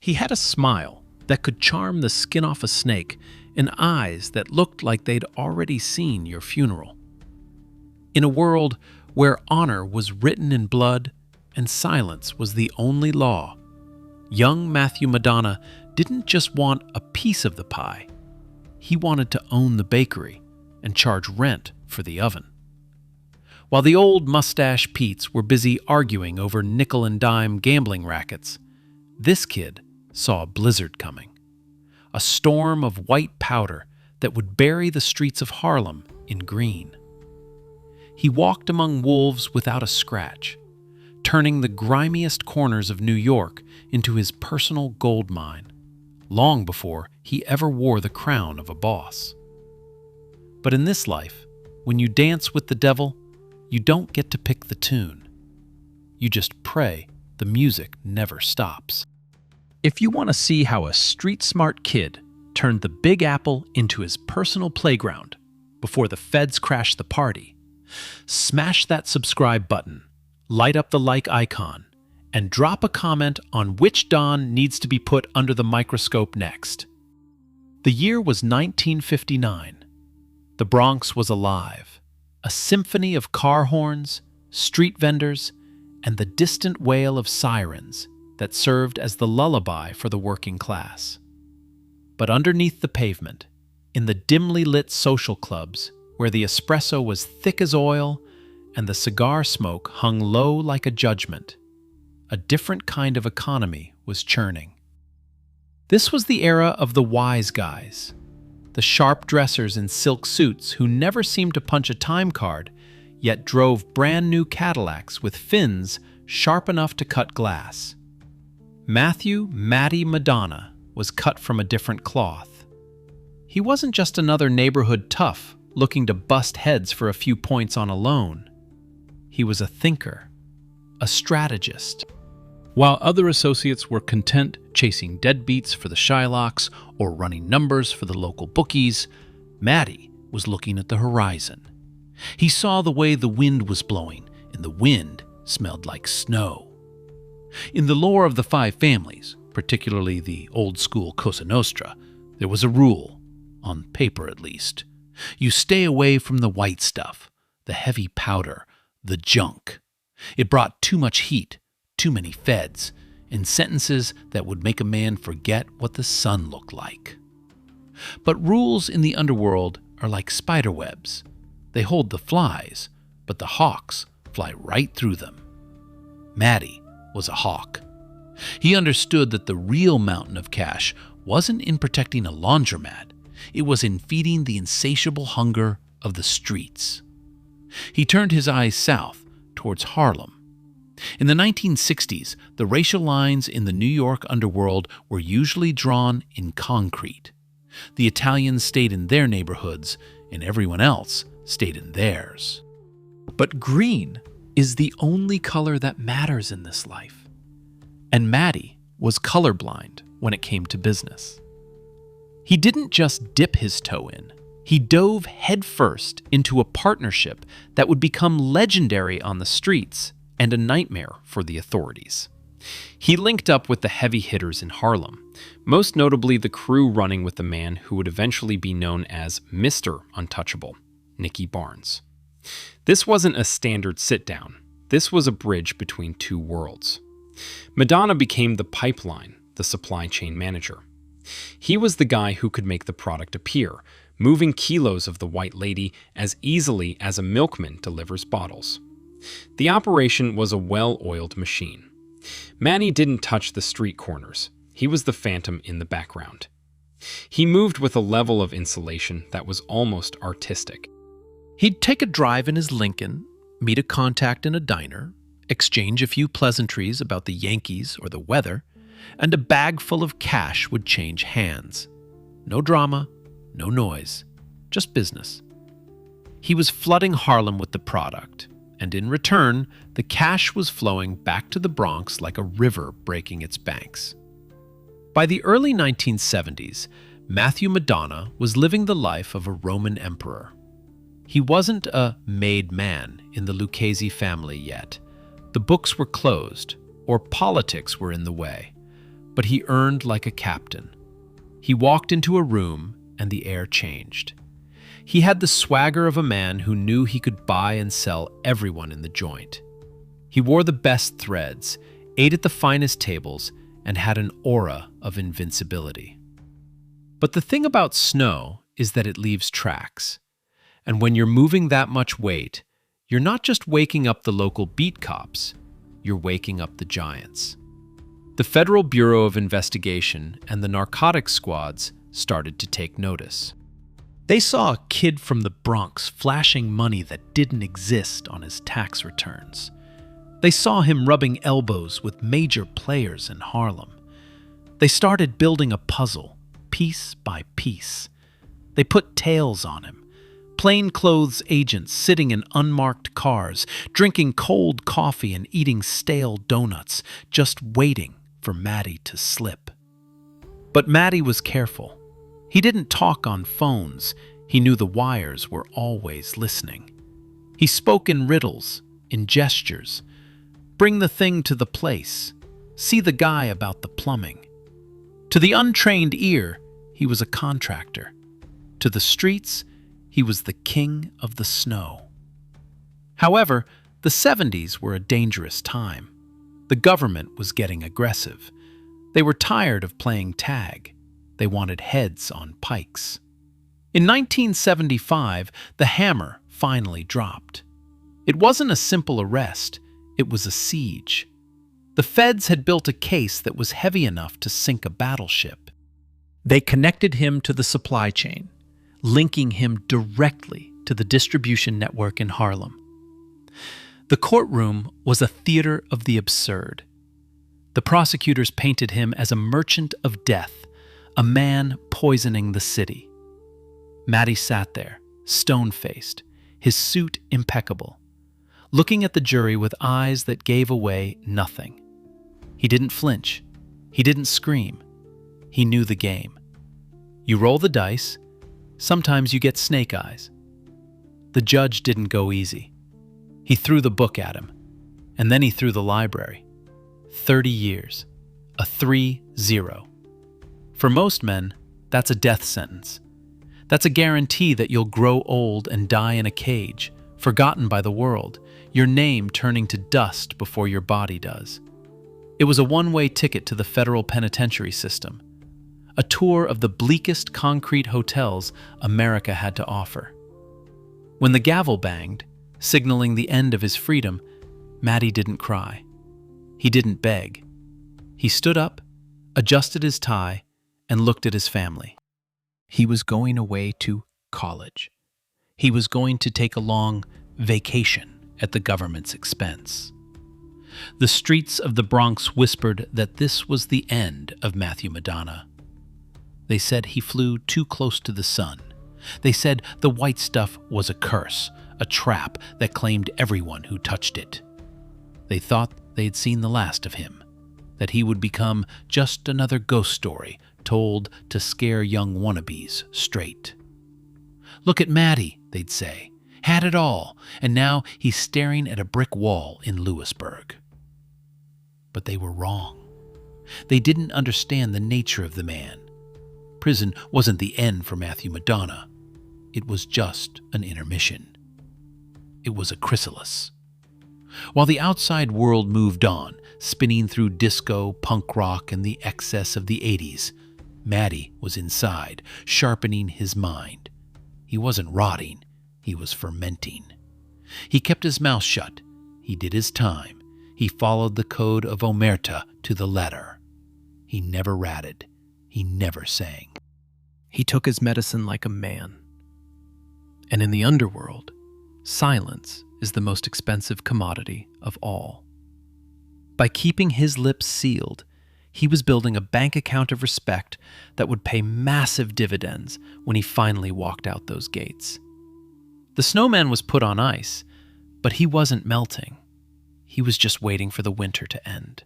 He had a smile that could charm the skin off a snake and eyes that looked like they'd already seen your funeral. In a world where honor was written in blood and silence was the only law, young Matty Madonna didn't just want a piece of the pie. He wanted to own the bakery and charge rent for the oven. While the old mustache Petes were busy arguing over nickel-and-dime gambling rackets, this kid saw a blizzard coming, a storm of white powder that would bury the streets of Harlem in green. He walked among wolves without a scratch, turning the grimiest corners of New York into his personal gold mine, long before he ever wore the crown of a boss. But in this life, when you dance with the devil, you don't get to pick the tune. You just pray the music never stops. If you want to see how a street-smart kid turned the Big Apple into his personal playground before the feds crashed the party, smash that subscribe button, light up the like icon, and drop a comment on which Don needs to be put under the microscope next. The year was 1959. The Bronx was alive, a symphony of car horns, street vendors, and the distant wail of sirens that served as the lullaby for the working class. But underneath the pavement, in the dimly lit social clubs where the espresso was thick as oil and the cigar smoke hung low like a judgment, a different kind of economy was churning. This was the era of the wise guys, the sharp dressers in silk suits who never seemed to punch a time card, yet drove brand new Cadillacs with fins sharp enough to cut glass. Matty Madonna was cut from a different cloth. He wasn't just another neighborhood tough looking to bust heads for a few points on a loan. He was a thinker, a strategist. While other associates were content chasing deadbeats for the Shylocks or running numbers for the local bookies, Matty was looking at the horizon. He saw the way the wind was blowing, and the wind smelled like snow. In the lore of the five families, particularly the old-school Cosa Nostra, there was a rule, on paper at least. You stay away from the white stuff, the heavy powder, the junk. It brought too much heat, too many feds, and sentences that would make a man forget what the sun looked like. But rules in the underworld are like spider webs. They hold the flies, but the hawks fly right through them. Matty was a hawk. He understood that the real mountain of cash wasn't in protecting a laundromat. It was in feeding the insatiable hunger of the streets. He turned his eyes south towards Harlem. In the 1960s, the racial lines in the New York underworld were usually drawn in concrete. The Italians stayed in their neighborhoods, and everyone else stayed in theirs. But green is the only color that matters in this life. And Matty was colorblind when it came to business. He didn't just dip his toe in. He dove headfirst into a partnership that would become legendary on the streets and a nightmare for the authorities. He linked up with the heavy hitters in Harlem, most notably the crew running with the man who would eventually be known as Mr. Untouchable, Nicky Barnes. This wasn't a standard sit-down. This was a bridge between two worlds. Madonna became the pipeline, the supply chain manager. He was the guy who could make the product appear, moving kilos of the white lady as easily as a milkman delivers bottles. The operation was a well-oiled machine. Matty didn't touch the street corners. He was the phantom in the background. He moved with a level of insulation that was almost artistic. He'd take a drive in his Lincoln, meet a contact in a diner, exchange a few pleasantries about the Yankees or the weather, and a bag full of cash would change hands. No drama, no noise, just business. He was flooding Harlem with the product, and in return, the cash was flowing back to the Bronx like a river breaking its banks. By the early 1970s, Matty Madonna was living the life of a Roman emperor. He wasn't a made man in the Lucchese family yet. The books were closed, or politics were in the way. but he earned like a captain. He walked into a room and the air changed. He had the swagger of a man who knew he could buy and sell everyone in the joint. He wore the best threads, ate at the finest tables, and had an aura of invincibility. But the thing about snow is that it leaves tracks. And when you're moving that much weight, you're not just waking up the local beat cops, you're waking up the giants. The Federal Bureau of Investigation and the narcotics squads started to take notice. They saw a kid from the Bronx flashing money that didn't exist on his tax returns. They saw him rubbing elbows with major players in Harlem. They started building a puzzle, piece by piece. They put tails on him. Plainclothes agents sitting in unmarked cars, drinking cold coffee and eating stale donuts, just waiting for Matty to slip. But Matty was careful. He didn't talk on phones. He knew the wires were always listening. He spoke in riddles, in gestures. Bring the thing to the place. See the guy about the plumbing. To the untrained ear, he was a contractor. To the streets, he was the king of the snow. However, the 70s were a dangerous time. The government was getting aggressive. They were tired of playing tag. They wanted heads on pikes. In 1975, the hammer finally dropped. It wasn't a simple arrest, it was a siege. The feds had built a case that was heavy enough to sink a battleship. They connected him to the supply chain, linking him directly to the distribution network in Harlem. The courtroom was a theater of the absurd. The prosecutors painted him as a merchant of death, a man poisoning the city. Matty sat there, stone-faced, his suit impeccable, looking at the jury with eyes that gave away nothing. He didn't flinch. He didn't scream. He knew the game. You roll the dice. Sometimes you get snake eyes. The judge didn't go easy. He threw the book at him, and then he threw the library. 30 years. A 3-0. For most men, that's a death sentence. That's a guarantee that you'll grow old and die in a cage, forgotten by the world, your name turning to dust before your body does. It was a one-way ticket to the federal penitentiary system, a tour of the bleakest concrete hotels America had to offer. When the gavel banged, signaling the end of his freedom, Matty didn't cry. He didn't beg. He stood up, adjusted his tie, and looked at his family. He was going away to college. He was going to take a long vacation at the government's expense. The streets of the Bronx whispered that this was the end of Matty Madonna. They said he flew too close to the sun. They said the white stuff was a curse, a trap that claimed everyone who touched it. They thought they'd seen the last of him, that he would become just another ghost story told to scare young wannabes straight. Look at Matty, they'd say. Had it all, and now he's staring at a brick wall in Lewisburg. But they were wrong. They didn't understand the nature of the man. Prison wasn't the end for Matty Madonna. It was just an intermission. It was a chrysalis. While the outside world moved on, spinning through disco, punk rock, and the excess of the 80s, Matty was inside, sharpening his mind. He wasn't rotting, he was fermenting. He kept his mouth shut. He did his time. He followed the code of Omerta to the letter. He never ratted. He never sang. He took his medicine like a man. And in the underworld, silence is the most expensive commodity of all. By keeping his lips sealed, he was building a bank account of respect that would pay massive dividends when he finally walked out those gates. The snowman was put on ice, but he wasn't melting. He was just waiting for the winter to end.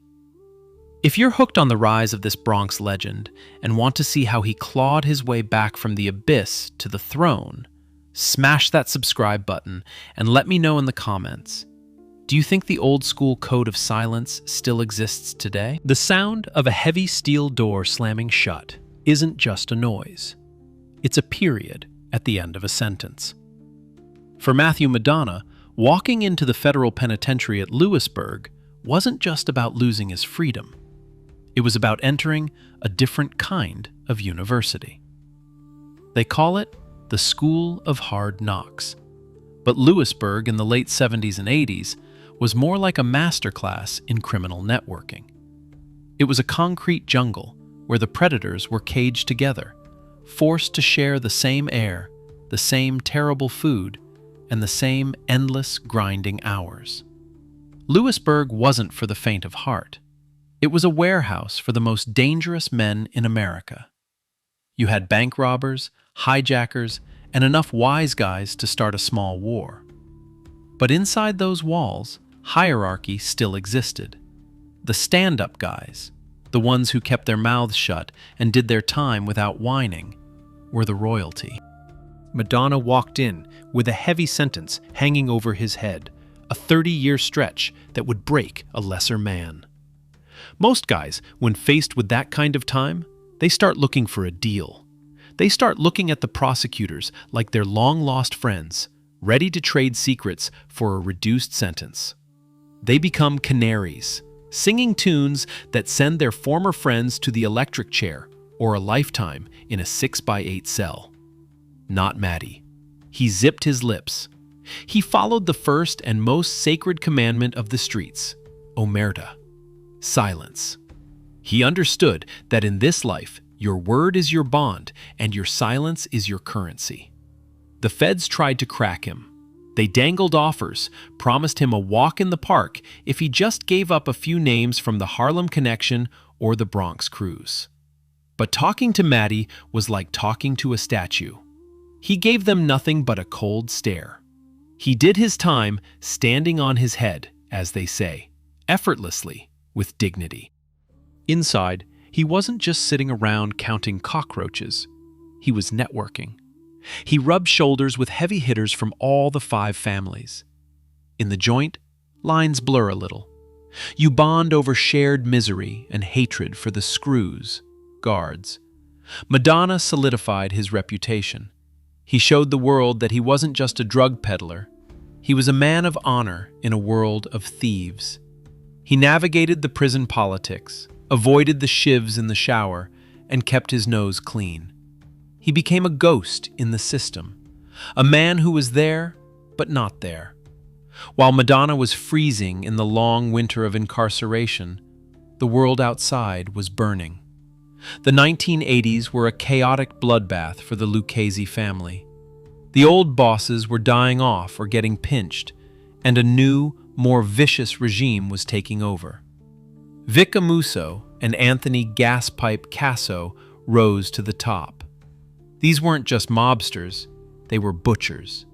If you're hooked on the rise of this Bronx legend and want to see how he clawed his way back from the abyss to the throne, smash that subscribe button and let me know in the comments. Do you think the old-school code of silence still exists today? The sound of a heavy steel door slamming shut isn't just a noise. It's a period at the end of a sentence. For Matty Madonna, walking into the federal penitentiary at Lewisburg wasn't just about losing his freedom. It was about entering a different kind of university. They call it the School of Hard Knocks. But Lewisburg in the late 70s and 80s was more like a masterclass in criminal networking. It was a concrete jungle where the predators were caged together, forced to share the same air, the same terrible food, and the same endless grinding hours. Lewisburg wasn't for the faint of heart. It was a warehouse for the most dangerous men in America. You had bank robbers, hijackers, and enough wise guys to start a small war. But inside those walls, hierarchy still existed. The stand-up guys, the ones who kept their mouths shut and did their time without whining, were the royalty. Madonna walked in with a heavy sentence hanging over his head, a 30-year stretch that would break a lesser man. Most guys, when faced with that kind of time, they start looking for a deal. They start looking at the prosecutors like they're long-lost friends, ready to trade secrets for a reduced sentence. They become canaries, singing tunes that send their former friends to the electric chair or a lifetime in a 6x8 cell. Not Matty. He zipped his lips. He followed the first and most sacred commandment of the streets, omerta, silence. He understood that in this life, your word is your bond and your silence is your currency. The feds tried to crack him. They dangled offers, promised him a walk in the park if he just gave up a few names from the Harlem Connection or the Bronx Cruise. But talking to Matty was like talking to a statue. He gave them nothing but a cold stare. He did his time standing on his head, as they say, effortlessly, with dignity. Inside, he wasn't just sitting around counting cockroaches. He was networking. He rubbed shoulders with heavy hitters from all the 5 families. In the joint, lines blur a little. You bond over shared misery and hatred for the screws, guards. Madonna solidified his reputation. He showed the world that he wasn't just a drug peddler. He was a man of honor in a world of thieves. He navigated the prison politics, avoided the shivs in the shower, and kept his nose clean. He became a ghost in the system, a man who was there, but not there. While Madonna was freezing in the long winter of incarceration, the world outside was burning. The 1980s were a chaotic bloodbath for the Lucchese family. The old bosses were dying off or getting pinched, and a new, more vicious regime was taking over. Vic Amuso and Anthony Gaspipe Casso rose to the top. These weren't just mobsters, they were butchers.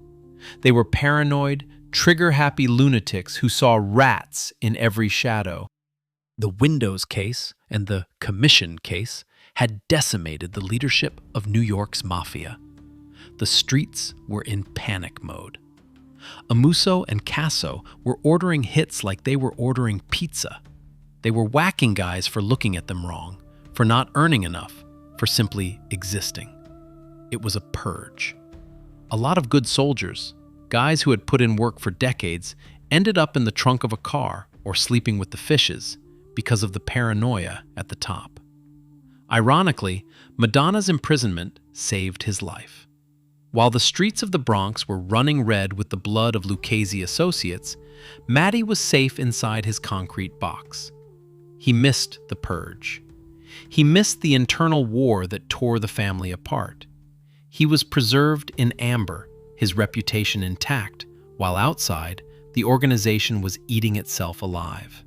They were paranoid, trigger-happy lunatics who saw rats in every shadow. The Windows case and the Commission case had decimated the leadership of New York's mafia. The streets were in panic mode. Amuso and Casso were ordering hits like they were ordering pizza. They were whacking guys for looking at them wrong, for not earning enough, for simply existing. It was a purge. A lot of good soldiers, guys who had put in work for decades, ended up in the trunk of a car or sleeping with the fishes because of the paranoia at the top. Ironically, Madonna's imprisonment saved his life. While the streets of the Bronx were running red with the blood of Lucchese associates, Matty was safe inside his concrete box. He missed the purge. He missed the internal war that tore the family apart. He was preserved in amber, his reputation intact, while outside, the organization was eating itself alive.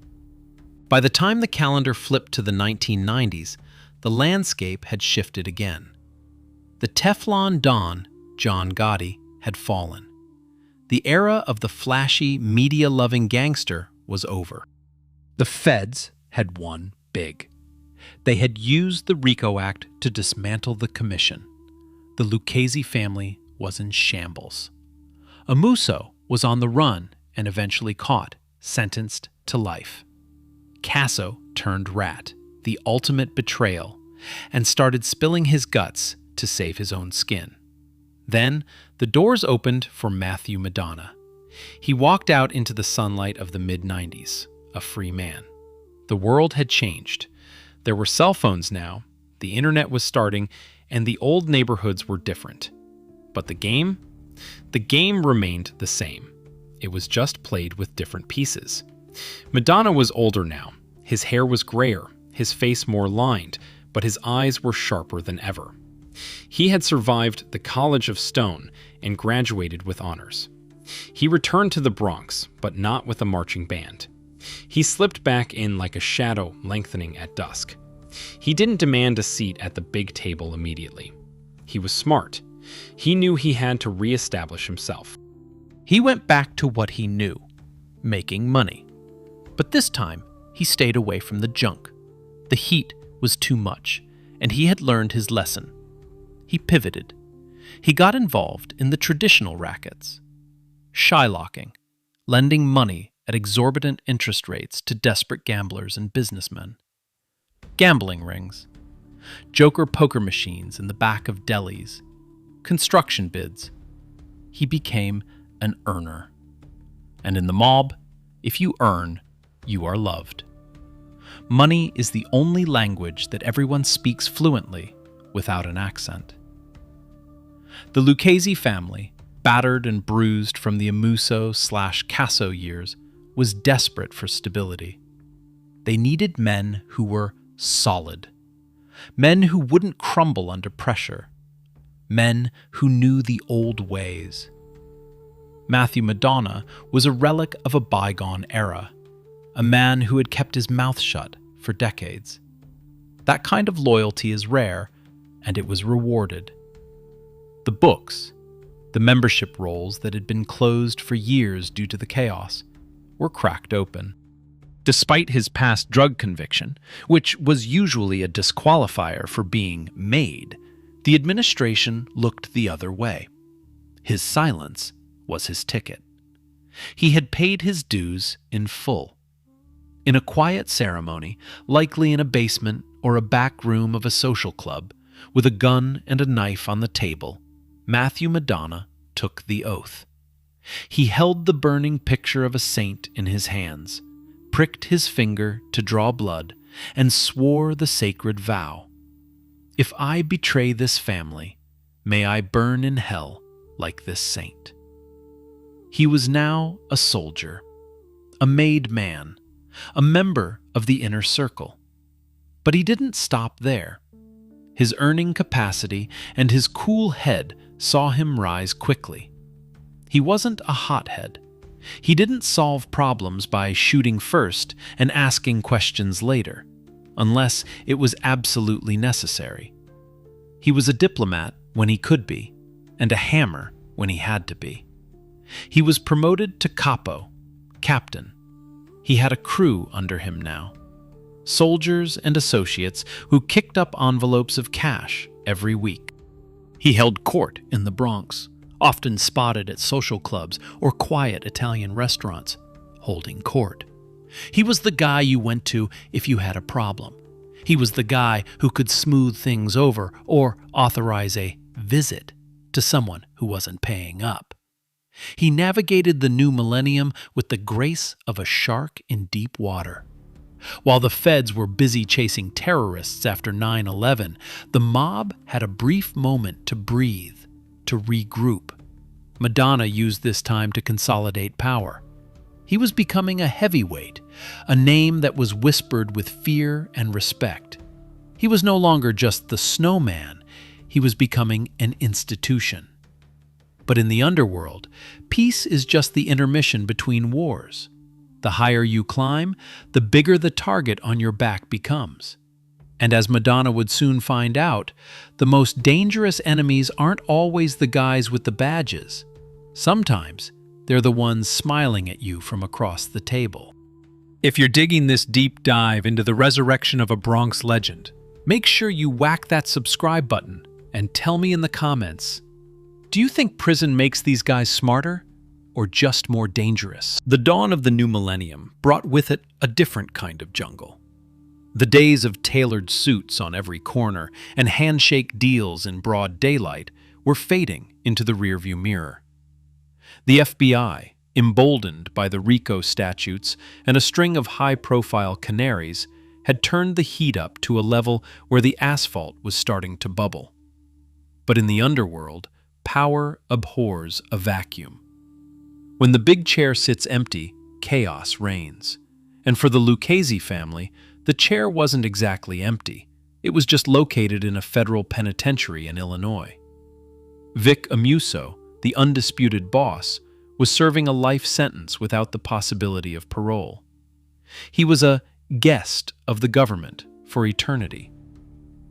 By the time the calendar flipped to the 1990s, the landscape had shifted again. The Teflon Don, John Gotti, had fallen. The era of the flashy, media-loving gangster was over. The feds had won big. They had used the RICO Act to dismantle the commission. The Lucchese family was in shambles. Amuso was on the run and eventually caught, sentenced to life. Casso turned rat, the ultimate betrayal, and started spilling his guts to save his own skin. Then, the doors opened for Matty Madonna. He walked out into the sunlight of the mid-90s, a free man. The world had changed. There were cell phones now, the internet was starting, and the old neighborhoods were different. But the game? The game remained the same. It was just played with different pieces. Madonna was older now. His hair was grayer, his face more lined, but his eyes were sharper than ever. He had survived the College of Stone and graduated with honors. He returned to the Bronx, but not with a marching band. He slipped back in like a shadow lengthening at dusk. He didn't demand a seat at the big table immediately. He was smart. He knew he had to reestablish himself. He went back to what he knew, making money. But this time, he stayed away from the junk. The heat was too much, and he had learned his lesson. He pivoted. He got involved in the traditional rackets. Shylocking, lending money at exorbitant interest rates to desperate gamblers and businessmen. Gambling rings, joker poker machines in the back of delis, construction bids. He became an earner. And in the mob, if you earn, you are loved. Money is the only language that everyone speaks fluently without an accent. The Lucchese family, battered and bruised from the Amuso/Casso years, was desperate for stability. They needed men who were solid, men who wouldn't crumble under pressure, men who knew the old ways. Matty Madonna was a relic of a bygone era, a man who had kept his mouth shut for decades. That kind of loyalty is rare, and it was rewarded. The books, the membership rolls that had been closed for years due to the chaos, were cracked open. Despite his past drug conviction, which was usually a disqualifier for being made, the administration looked the other way. His silence was his ticket. He had paid his dues in full. In a quiet ceremony, likely in a basement or a back room of a social club, with a gun and a knife on the table, Matty Madonna took the oath. He held the burning picture of a saint in his hands, pricked his finger to draw blood, and swore the sacred vow. If I betray this family, may I burn in hell like this saint. He was now a soldier, a made man, a member of the inner circle. But he didn't stop there. His earning capacity and his cool head saw him rise quickly. He wasn't a hothead. He didn't solve problems by shooting first and asking questions later, unless it was absolutely necessary. He was a diplomat when he could be, and a hammer when he had to be. He was promoted to capo, captain. He had a crew under him now, soldiers and associates who kicked up envelopes of cash every week. He held court in the Bronx, often spotted at social clubs or quiet Italian restaurants, holding court. He was the guy you went to if you had a problem. He was the guy who could smooth things over or authorize a visit to someone who wasn't paying up. He navigated the new millennium with the grace of a shark in deep water. While the feds were busy chasing terrorists after 9/11, the mob had a brief moment to breathe, to regroup. Madonna used this time to consolidate power. He was becoming a heavyweight, a name that was whispered with fear and respect. He was no longer just the SNOWMAN, he was becoming an institution. But in the underworld, peace is just the intermission between wars. The higher you climb, the bigger the target on your back becomes. And as Madonna would soon find out, the most dangerous enemies aren't always the guys with the badges. Sometimes, they're the ones smiling at you from across the table. If you're digging this deep dive into the resurrection of a Bronx legend, make sure you whack that subscribe button and tell me in the comments, do you think prison makes these guys smarter or just more dangerous? The dawn of the new millennium brought with it a different kind of jungle. The days of tailored suits on every corner and handshake deals in broad daylight were fading into the rearview mirror. The FBI, emboldened by the RICO statutes and a string of high-profile canaries, had turned the heat up to a level where the asphalt was starting to bubble. But in the underworld, power abhors a vacuum. When the big chair sits empty, chaos reigns. And for the Lucchese family, the chair wasn't exactly empty. It was just located in a federal penitentiary in Illinois. Vic Amuso, the undisputed boss, was serving a life sentence without the possibility of parole. He was a guest of the government for eternity.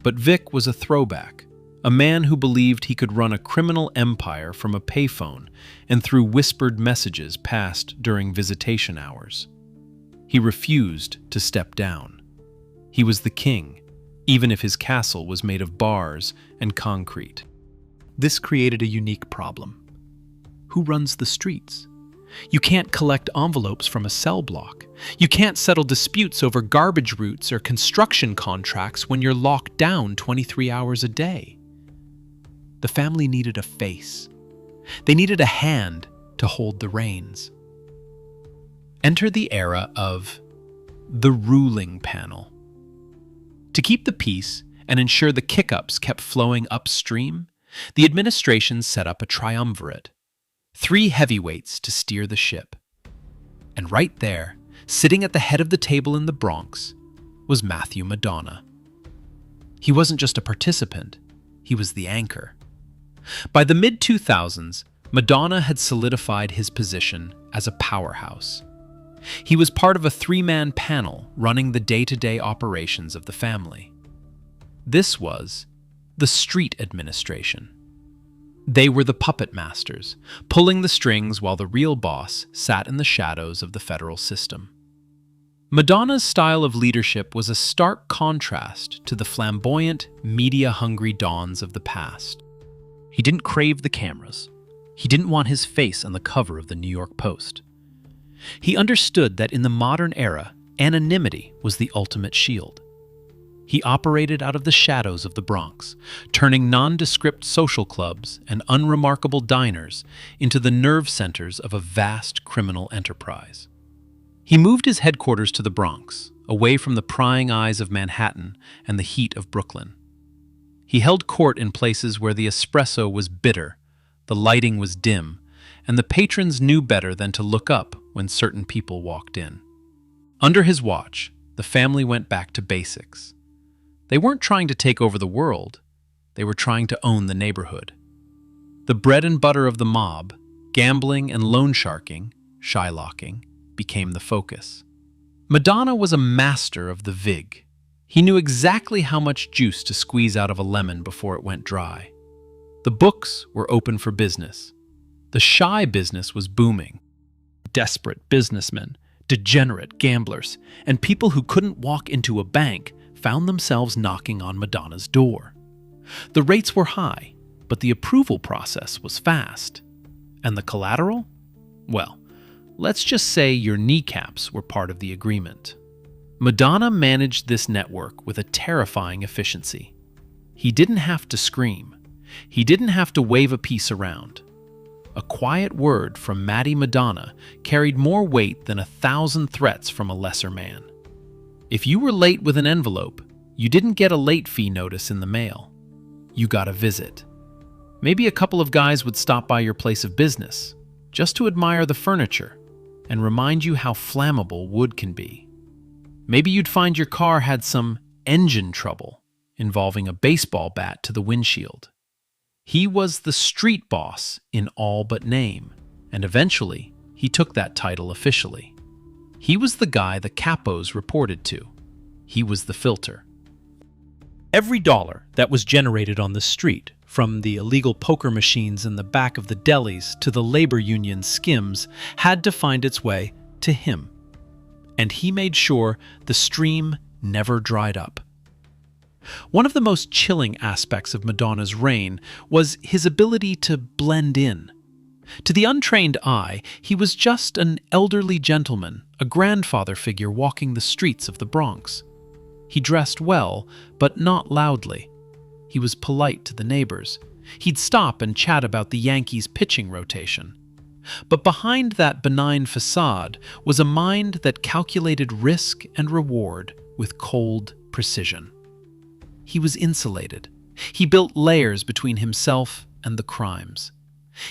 But Vic was a throwback, a man who believed he could run a criminal empire from a payphone and through whispered messages passed during visitation hours. He refused to step down. He was the king, even if his castle was made of bars and concrete. This created a unique problem. Who runs the streets? You can't collect envelopes from a cell block. You can't settle disputes over garbage routes or construction contracts when you're locked down 23 hours a day. The family needed a face. They needed a hand to hold the reins. Enter the era of the ruling panel. To keep the peace and ensure the kick-ups kept flowing upstream, the administration set up a triumvirate, 3 heavyweights to steer the ship. And right there, sitting at the head of the table in the Bronx, was Matty Madonna. He wasn't just a participant, he was the anchor. By the mid-2000s, Madonna had solidified his position as a powerhouse. He was part of a 3-man panel running the day-to-day operations of the family. This was the street administration. They were the puppet masters, pulling the strings while the real boss sat in the shadows of the federal system. Madonna's style of leadership was a stark contrast to the flamboyant, media-hungry dons of the past. He didn't crave the cameras. He didn't want his face on the cover of the New York Post. He understood that in the modern era, anonymity was the ultimate shield. He operated out of the shadows of the Bronx, turning nondescript social clubs and unremarkable diners into the nerve centers of a vast criminal enterprise. He moved his headquarters to the Bronx, away from the prying eyes of Manhattan and the heat of Brooklyn. He held court in places where the espresso was bitter, the lighting was dim, and the patrons knew better than to look up when certain people walked in. Under his watch, the family went back to basics. They weren't trying to take over the world, they were trying to own the neighborhood. The bread and butter of the mob, gambling and loan sharking, shylocking, became the focus. Madonna was a master of the vig. He knew exactly how much juice to squeeze out of a lemon before it went dry. The books were open for business. The shy business was booming. Desperate businessmen, degenerate gamblers, and people who couldn't walk into a bank found themselves knocking on Madonna's door. The rates were high, but the approval process was fast. And the collateral? Well, let's just say your kneecaps were part of the agreement. Madonna managed this network with a terrifying efficiency. He didn't have to scream. He didn't have to wave a piece around. A quiet word from Matty Madonna carried more weight than 1,000 threats from a lesser man. If you were late with an envelope, you didn't get a late fee notice in the mail. You got a visit. Maybe a couple of guys would stop by your place of business, just to admire the furniture and remind you how flammable wood can be. Maybe you'd find your car had some engine trouble involving a baseball bat to the windshield. He was the street boss in all but name, and eventually he took that title officially. He was the guy the capos reported to. He was the filter. Every dollar that was generated on the street, from the illegal poker machines in the back of the delis to the labor union skims, had to find its way to him. And he made sure the stream never dried up. One of the most chilling aspects of Madonna's reign was his ability to blend in. To the untrained eye, he was just an elderly gentleman, a grandfather figure walking the streets of the Bronx. He dressed well, but not loudly. He was polite to the neighbors. He'd stop and chat about the Yankees' pitching rotation. But behind that benign facade was a mind that calculated risk and reward with cold precision. He was insulated. He built layers between himself and the crimes.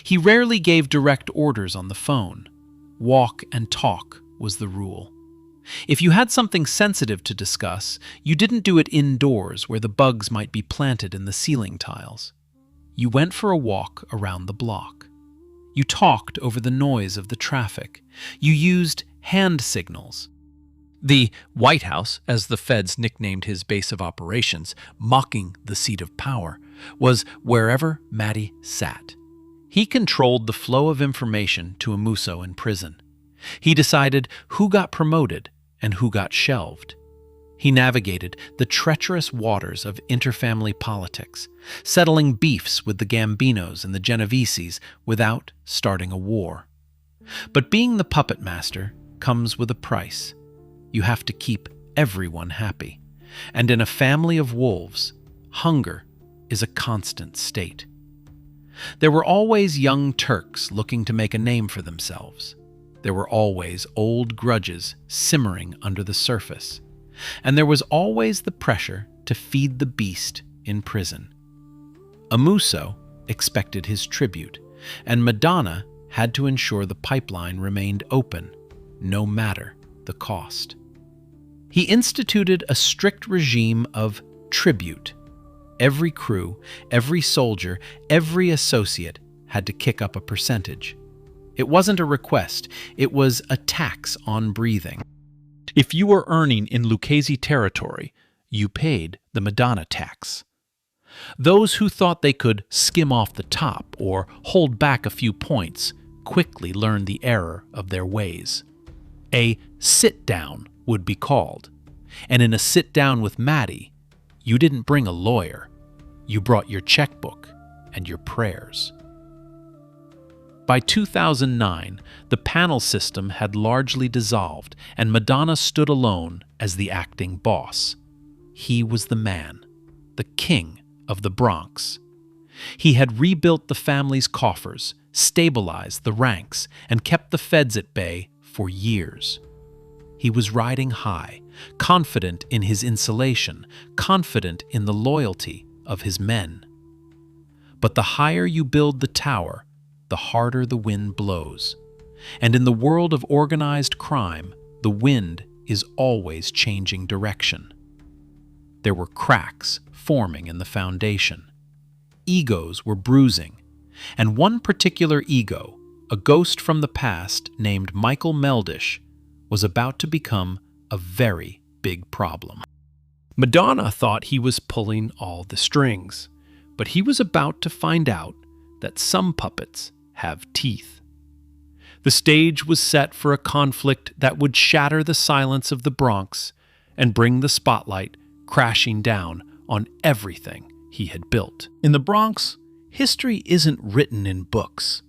He rarely gave direct orders on the phone. Walk and talk was the rule. If you had something sensitive to discuss, you didn't do it indoors where the bugs might be planted in the ceiling tiles. You went for a walk around the block. You talked over the noise of the traffic. You used hand signals. The White House, as the feds nicknamed his base of operations, mocking the seat of power, was wherever Matty sat. He controlled the flow of information to a muso in prison. He decided who got promoted and who got shelved. He navigated the treacherous waters of interfamily politics, settling beefs with the Gambinos and the Genoveses without starting a war. But being the puppet master comes with a price. You have to keep everyone happy. And in a family of wolves, hunger is a constant state. There were always young Turks looking to make a name for themselves. There were always old grudges simmering under the surface. And there was always the pressure to feed the beast in prison. A muso expected his tribute, and Madonna had to ensure the pipeline remained open, no matter the cost. He instituted a strict regime of tribute. Every crew, every soldier, every associate had to kick up a percentage. It wasn't a request, it was a tax on breathing. If you were earning in Lucchese territory, you paid the Madonna tax. Those who thought they could skim off the top or hold back a few points quickly learned the error of their ways. A sit-down would be called, and in a sit-down with Matty, you didn't bring a lawyer. You brought your checkbook and your prayers. By 2009, the panel system had largely dissolved, and Madonna stood alone as the acting boss. He was the man, the king of the Bronx. He had rebuilt the family's coffers, stabilized the ranks, and kept the feds at bay for years. He was riding high, confident in his insulation, confident in the loyalty of his men. But the higher you build the tower, the harder the wind blows. And in the world of organized crime, the wind is always changing direction. There were cracks forming in the foundation. Egos were bruising, and one particular ego, a ghost from the past named Michael Meldish, was about to become a very big problem. Madonna thought he was pulling all the strings, but he was about to find out that some puppets have teeth. The stage was set for a conflict that would shatter the silence of the Bronx and bring the spotlight crashing down on everything he had built. In the Bronx, history isn't written in books.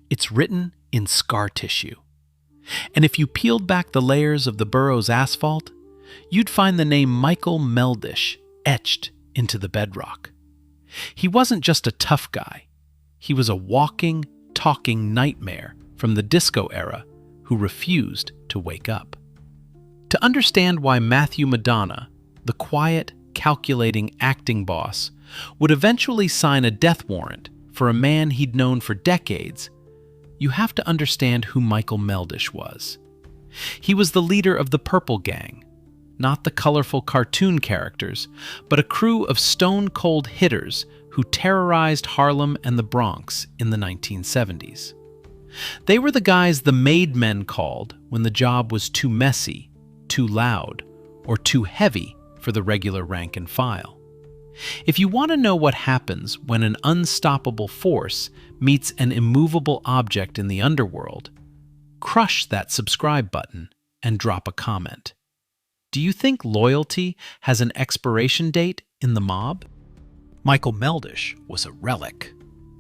It's written in scar tissue. And if you peeled back the layers of the borough's asphalt, you'd find the name Michael Meldish etched into the bedrock. He wasn't just a tough guy. He was a walking, talking nightmare from the disco era who refused to wake up. To understand why Matty Madonna, the quiet, calculating acting boss, would eventually sign a death warrant for a man he'd known for decades, you have to understand who Michael Meldish was. He was the leader of the Purple Gang, not the colorful cartoon characters, but a crew of stone-cold hitters who terrorized Harlem and the Bronx in the 1970s. They were the guys the made men called when the job was too messy, too loud, or too heavy for the regular rank and file. If you want to know what happens when an unstoppable force meets an immovable object in the underworld, crush that subscribe button and drop a comment. Do you think loyalty has an expiration date in the mob? Michael Meldish was a relic.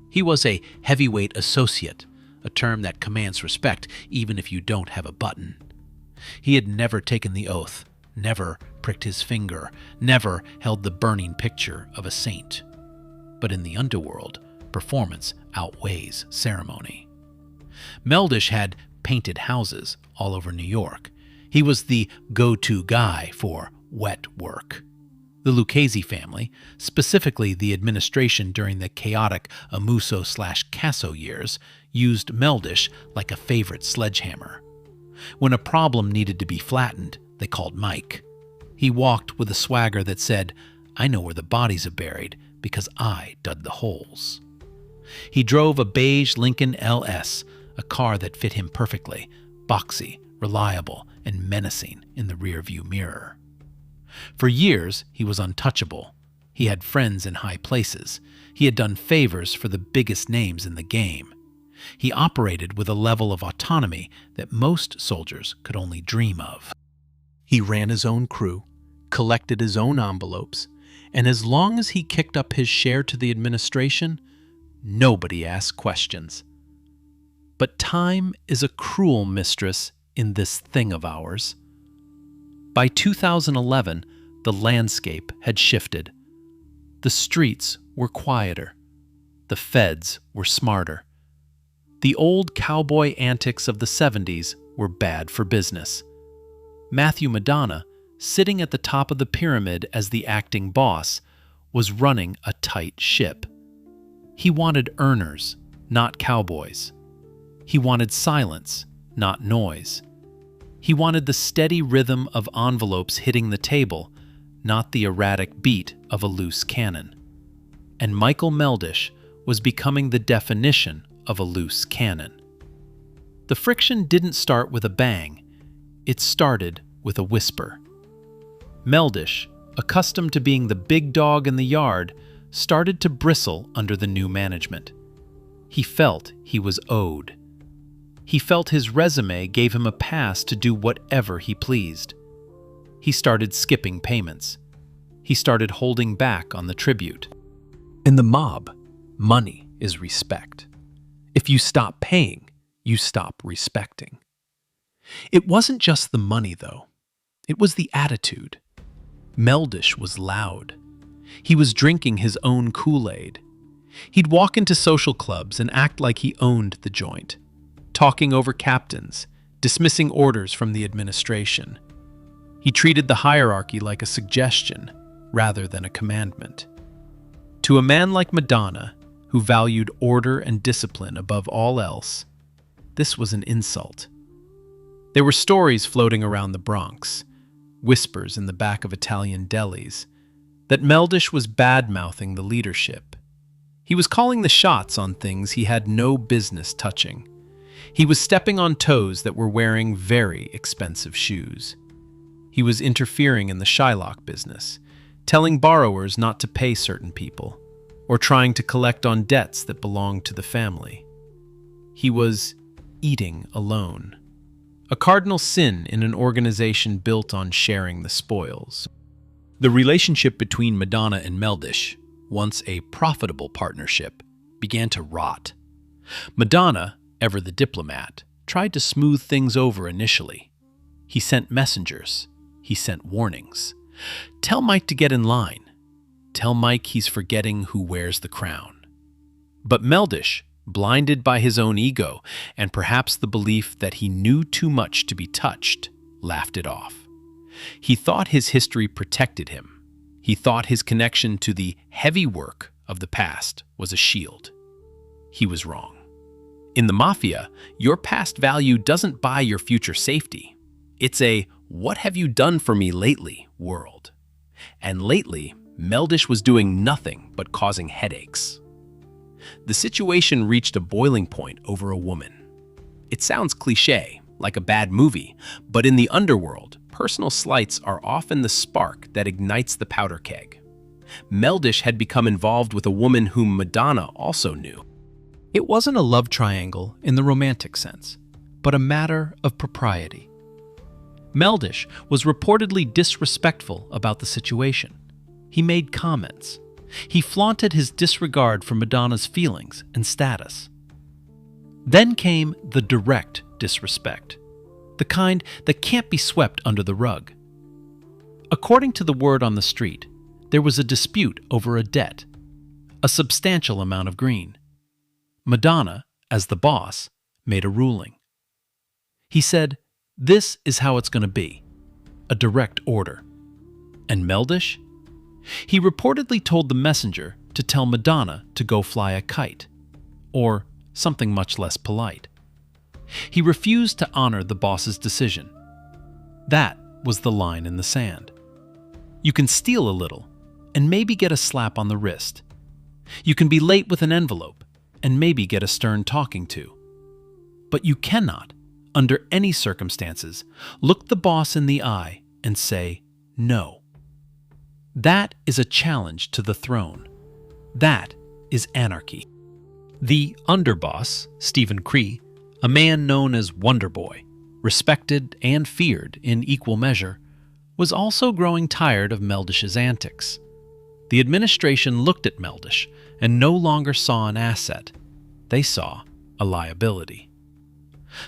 He was a heavyweight associate, a term that commands respect even if you don't have a button. He had never taken the oath, never pricked his finger, never held the burning picture of a saint. But in the underworld, performance outweighs ceremony. Meldish had painted houses all over New York. He was the go-to guy for wet work. The Lucchese family, specifically the administration during the chaotic Amuso/Casso years, used Meldish like a favorite sledgehammer. When a problem needed to be flattened, they called Mike. He walked with a swagger that said, "I know where the bodies are buried because I dug the holes." He drove a beige Lincoln LS, a car that fit him perfectly, boxy, reliable, and menacing in the rearview mirror. For years, he was untouchable. He had friends in high places. He had done favors for the biggest names in the game. He operated with a level of autonomy that most soldiers could only dream of. He ran his own crew, collected his own envelopes, and as long as he kicked up his share to the administration, nobody asked questions. But time is a cruel mistress in this thing of ours. By 2011, the landscape had shifted. The streets were quieter. The feds were smarter. The old cowboy antics of the 70s were bad for business. Matty Madonna, sitting at the top of the pyramid as the acting boss, was running a tight ship. He wanted earners, not cowboys. He wanted silence, not noise. He wanted the steady rhythm of envelopes hitting the table, not the erratic beat of a loose cannon. And Michael Meldish was becoming the definition of a loose cannon. The friction didn't start with a bang. It started with a whisper. Meldish, accustomed to being the big dog in the yard, started to bristle under the new management. He felt he was owed. He felt his resume gave him a pass to do whatever he pleased. He started skipping payments. He started holding back on the tribute. In the mob, money is respect. If you stop paying, you stop respecting. It wasn't just the money, though. It was the attitude. Meldish was loud. He was drinking his own Kool-Aid. He'd walk into social clubs and act like he owned the joint, talking over captains, dismissing orders from the administration. He treated the hierarchy like a suggestion rather than a commandment. To a man like Madonna, who valued order and discipline above all else, this was an insult. There were stories floating around the Bronx, whispers in the back of Italian delis, that Meldish was bad-mouthing the leadership. He was calling the shots on things he had no business touching. He was stepping on toes that were wearing very expensive shoes. He was interfering in the Shylock business, telling borrowers not to pay certain people, or trying to collect on debts that belonged to the family. He was eating alone, a cardinal sin in an organization built on sharing the spoils. The relationship between Madonna and Meldish, once a profitable partnership, began to rot. Madonna, ever the diplomat, tried to smooth things over initially. He sent messengers. He sent warnings. Tell Mike to get in line. Tell Mike he's forgetting who wears the crown. But Meldish, blinded by his own ego and perhaps the belief that he knew too much to be touched, laughed it off. He thought his history protected him. He thought his connection to the heavy work of the past was a shield. He was wrong. In the Mafia, your past value doesn't buy your future safety. It's a "what have you done for me lately" world. And lately, Meldish was doing nothing but causing headaches. The situation reached a boiling point over a woman. It sounds cliché, like a bad movie, but in the underworld, personal slights are often the spark that ignites the powder keg. Meldish had become involved with a woman whom Madonna also knew. It wasn't a love triangle in the romantic sense, but a matter of propriety. Meldish was reportedly disrespectful about the situation. He made comments. He flaunted his disregard for Madonna's feelings and status. Then came the direct disrespect, the kind that can't be swept under the rug. According to the word on the street, there was a dispute over a debt, a substantial amount of green. Madonna, as the boss, made a ruling. He said, "This is how it's going to be," a direct order. And Meldish? He reportedly told the messenger to tell Madonna to go fly a kite, or something much less polite. He refused to honor the boss's decision. That was the line in the sand. You can steal a little and maybe get a slap on the wrist. You can be late with an envelope and maybe get a stern talking to. But you cannot, under any circumstances, look the boss in the eye and say no. That is a challenge to the throne. That is anarchy. The underboss, Stephen Cree, a man known as Wonder Boy, respected and feared in equal measure, was also growing tired of Meldish's antics. The administration looked at Meldish and no longer saw an asset. They saw a liability.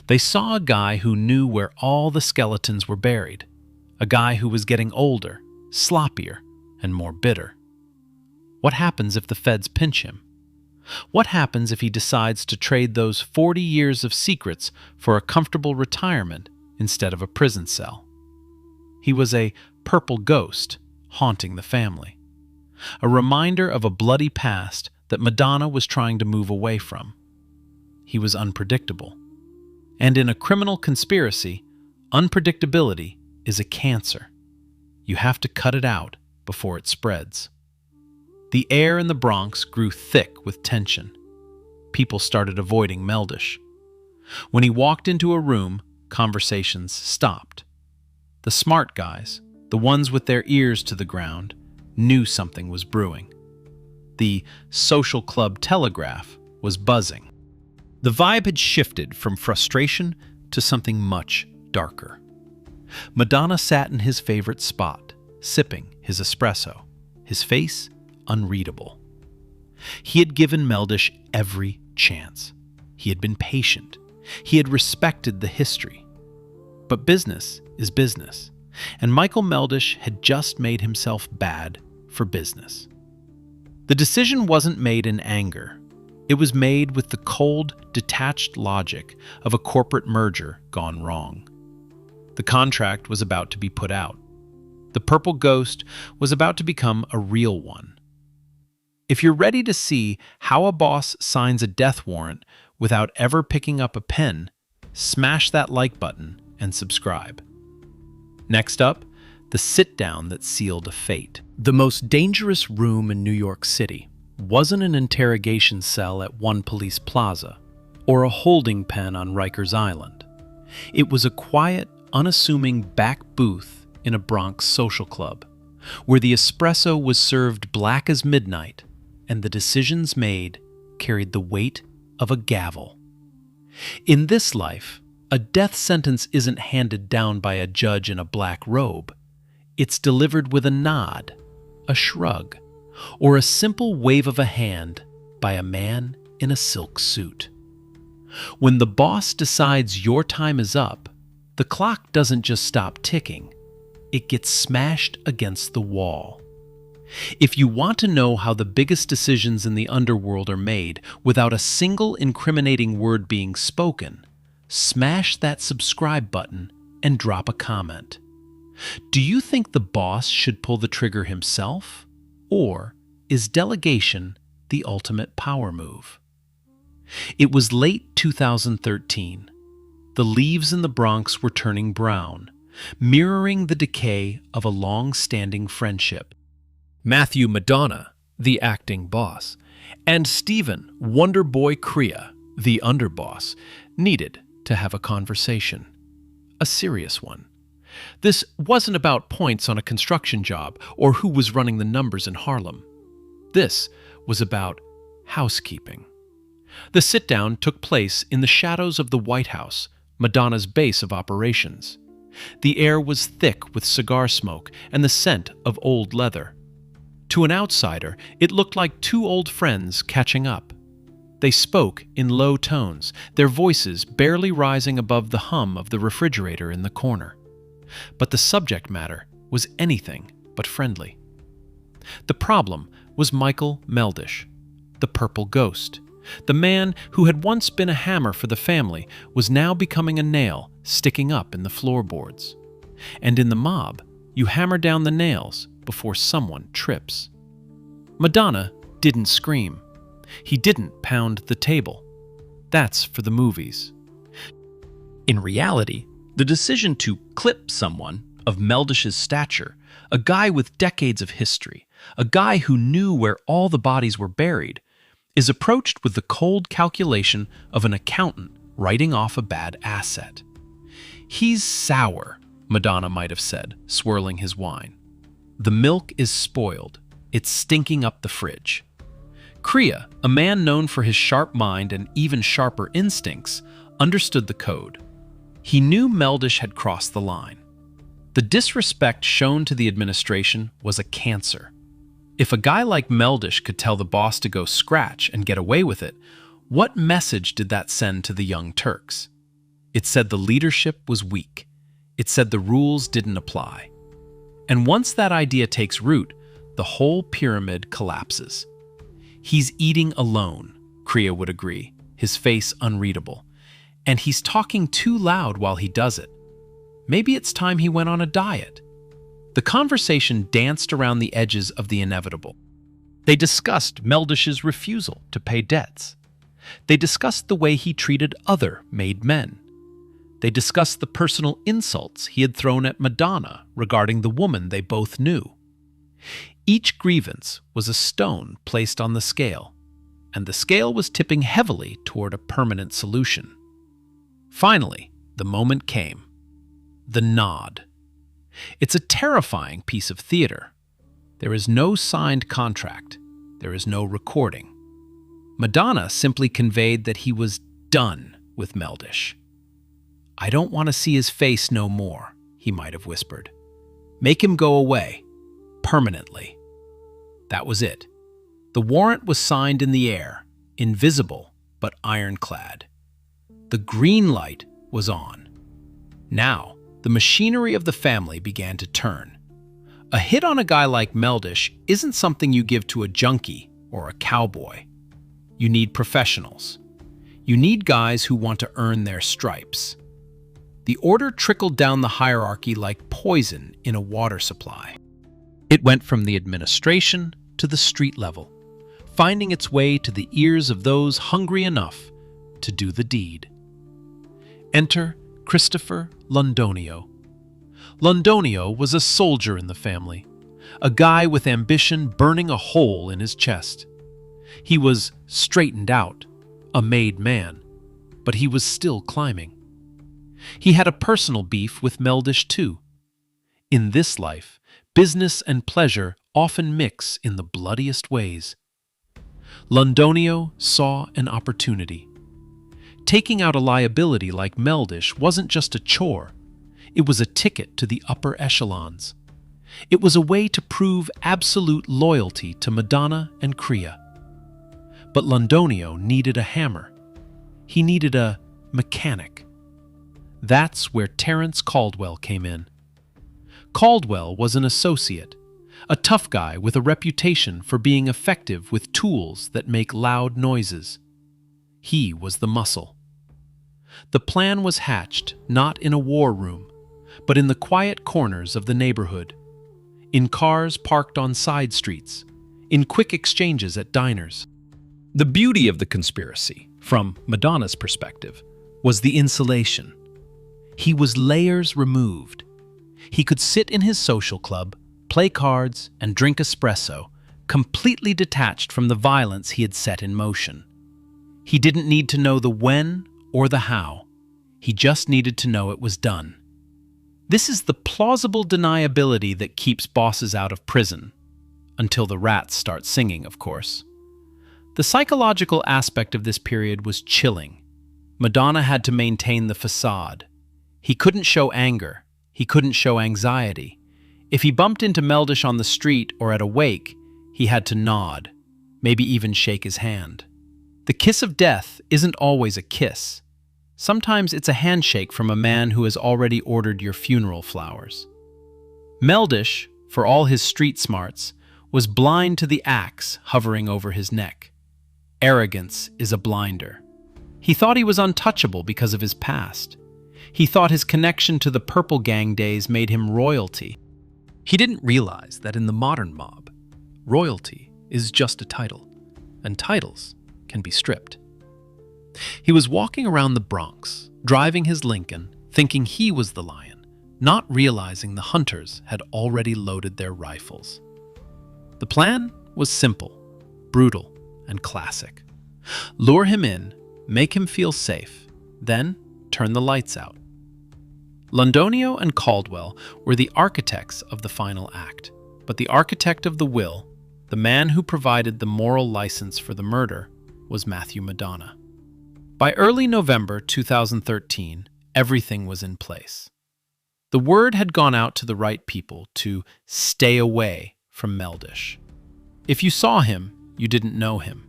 They saw a guy who knew where all the skeletons were buried, a guy who was getting older, sloppier, and more bitter. What happens if the feds pinch him? What happens if he decides to trade those 40 years of secrets for a comfortable retirement instead of a prison cell? He was a purple ghost haunting the family, a reminder of a bloody past that Madonna was trying to move away from. He was unpredictable. And in a criminal conspiracy, unpredictability is a cancer. You have to cut it out before it spreads. The air in the Bronx grew thick with tension. People started avoiding Meldish. When he walked into a room, conversations stopped. The smart guys, the ones with their ears to the ground, knew something was brewing. The social club telegraph was buzzing. The vibe had shifted from frustration to something much darker. Madonna sat in his favorite spot, sipping his espresso, his face unreadable. He had given Meldish every chance. He had been patient. He had respected the history. But business is business, and Michael Meldish had just made himself bad for business. The decision wasn't made in anger. It was made with the cold, detached logic of a corporate merger gone wrong. The contract was about to be put out. The purple ghost was about to become a real one. If you're ready to see how a boss signs a death warrant without ever picking up a pen, smash that like button and subscribe. Next up, the sit-down that sealed a fate. The most dangerous room in New York City wasn't an interrogation cell at One Police Plaza or a holding pen on Rikers Island. It was a quiet, unassuming back booth in a Bronx social club, where the espresso was served black as midnight and the decisions made carried the weight of a gavel. In this life, a death sentence isn't handed down by a judge in a black robe. It's delivered with a nod, a shrug, or a simple wave of a hand by a man in a silk suit. When the boss decides your time is up, the clock doesn't just stop ticking, it gets smashed against the wall. If you want to know how the biggest decisions in the underworld are made without a single incriminating word being spoken, smash that subscribe button and drop a comment. Do you think the boss should pull the trigger himself? Or is delegation the ultimate power move? It was late 2013. The leaves in the Bronx were turning brown, mirroring the decay of a long-standing friendship. Matty Madonna, the acting boss, and Stephen Wonder Boy Cree, the underboss, needed to have a conversation. A serious one. This wasn't about points on a construction job or who was running the numbers in Harlem. This was about housekeeping. The sit-down took place in the shadows of the White House, Madonna's base of operations. The air was thick with cigar smoke and the scent of old leather. To an outsider, it looked like two old friends catching up. They spoke in low tones, their voices barely rising above the hum of the refrigerator in the corner. But the subject matter was anything but friendly. The problem was Michael Meldish, the purple ghost. The man who had once been a hammer for the family was now becoming a nail sticking up in the floorboards. And in the mob, you hammer down the nails before someone trips. Madonna didn't scream. He didn't pound the table. That's for the movies. In reality, the decision to clip someone of Meldish's stature, a guy with decades of history, a guy who knew where all the bodies were buried, is approached with the cold calculation of an accountant writing off a bad asset. "He's sour," Madonna might have said, swirling his wine. "The milk is spoiled. It's stinking up the fridge." Courier, a man known for his sharp mind and even sharper instincts, understood the code. He knew Meldish had crossed the line. The disrespect shown to the administration was a cancer. If a guy like Meldish could tell the boss to go scratch and get away with it, what message did that send to the Young Turks? It said the leadership was weak. It said the rules didn't apply. And once that idea takes root, the whole pyramid collapses. "He's eating alone," Courier would agree, his face unreadable. "And he's talking too loud while he does it. Maybe it's time he went on a diet." The conversation danced around the edges of the inevitable. They discussed Meldish's refusal to pay debts. They discussed the way he treated other made men. They discussed the personal insults he had thrown at Madonna regarding the woman they both knew. Each grievance was a stone placed on the scale, and the scale was tipping heavily toward a permanent solution. Finally, the moment came. The nod. It's a terrifying piece of theater. There is no signed contract. There is no recording. Madonna simply conveyed that he was done with Meldish. "I don't want to see his face no more," he might have whispered. "Make him go away. Permanently." That was it. The warrant was signed in the air, invisible but ironclad. The green light was on. Now, the machinery of the family began to turn. A hit on a guy like Meldish isn't something you give to a junkie or a cowboy. You need professionals. You need guys who want to earn their stripes. The order trickled down the hierarchy like poison in a water supply. It went from the administration to the street level, finding its way to the ears of those hungry enough to do the deed. Enter Christopher Londonio. Londonio was a soldier in the family, a guy with ambition burning a hole in his chest. He was straightened out, a made man, but he was still climbing. He had a personal beef with Meldish too. In this life, business and pleasure often mix in the bloodiest ways. Londonio saw an opportunity. Taking out a liability like Meldish wasn't just a chore. It was a ticket to the upper echelons. It was a way to prove absolute loyalty to Madonna and Courier. But Londonio needed a hammer. He needed a mechanic. That's where Terence Caldwell came in. Caldwell was an associate, a tough guy with a reputation for being effective with tools that make loud noises. He was the muscle. The plan was hatched not in a war room, but in the quiet corners of the neighborhood, in cars parked on side streets, in quick exchanges at diners. The beauty of the conspiracy, from Madonna's perspective, was the insulation. He was layers removed. He could sit in his social club, play cards, and drink espresso, completely detached from the violence he had set in motion. He didn't need to know the when or the how. He just needed to know it was done. This is the plausible deniability that keeps bosses out of prison. Until the rats start singing, of course. The psychological aspect of this period was chilling. Madonna had to maintain the facade. He couldn't show anger. He couldn't show anxiety. If he bumped into Meldish on the street or at a wake, he had to nod, maybe even shake his hand. The kiss of death isn't always a kiss. Sometimes it's a handshake from a man who has already ordered your funeral flowers. Meldish, for all his street smarts, was blind to the axe hovering over his neck. Arrogance is a blinder. He thought he was untouchable because of his past. He thought his connection to the Purple Gang days made him royalty. He didn't realize that in the modern mob, royalty is just a title, and titles can be stripped. He was walking around the Bronx, driving his Lincoln, thinking he was the lion, not realizing the hunters had already loaded their rifles. The plan was simple, brutal, and classic. Lure him in, make him feel safe, then turn the lights out. Londonio and Caldwell were the architects of the final act, but the architect of the will, the man who provided the moral license for the murder, was Matty Madonna. By early November 2013, everything was in place. The word had gone out to the right people to stay away from Meldish. If you saw him, you didn't know him.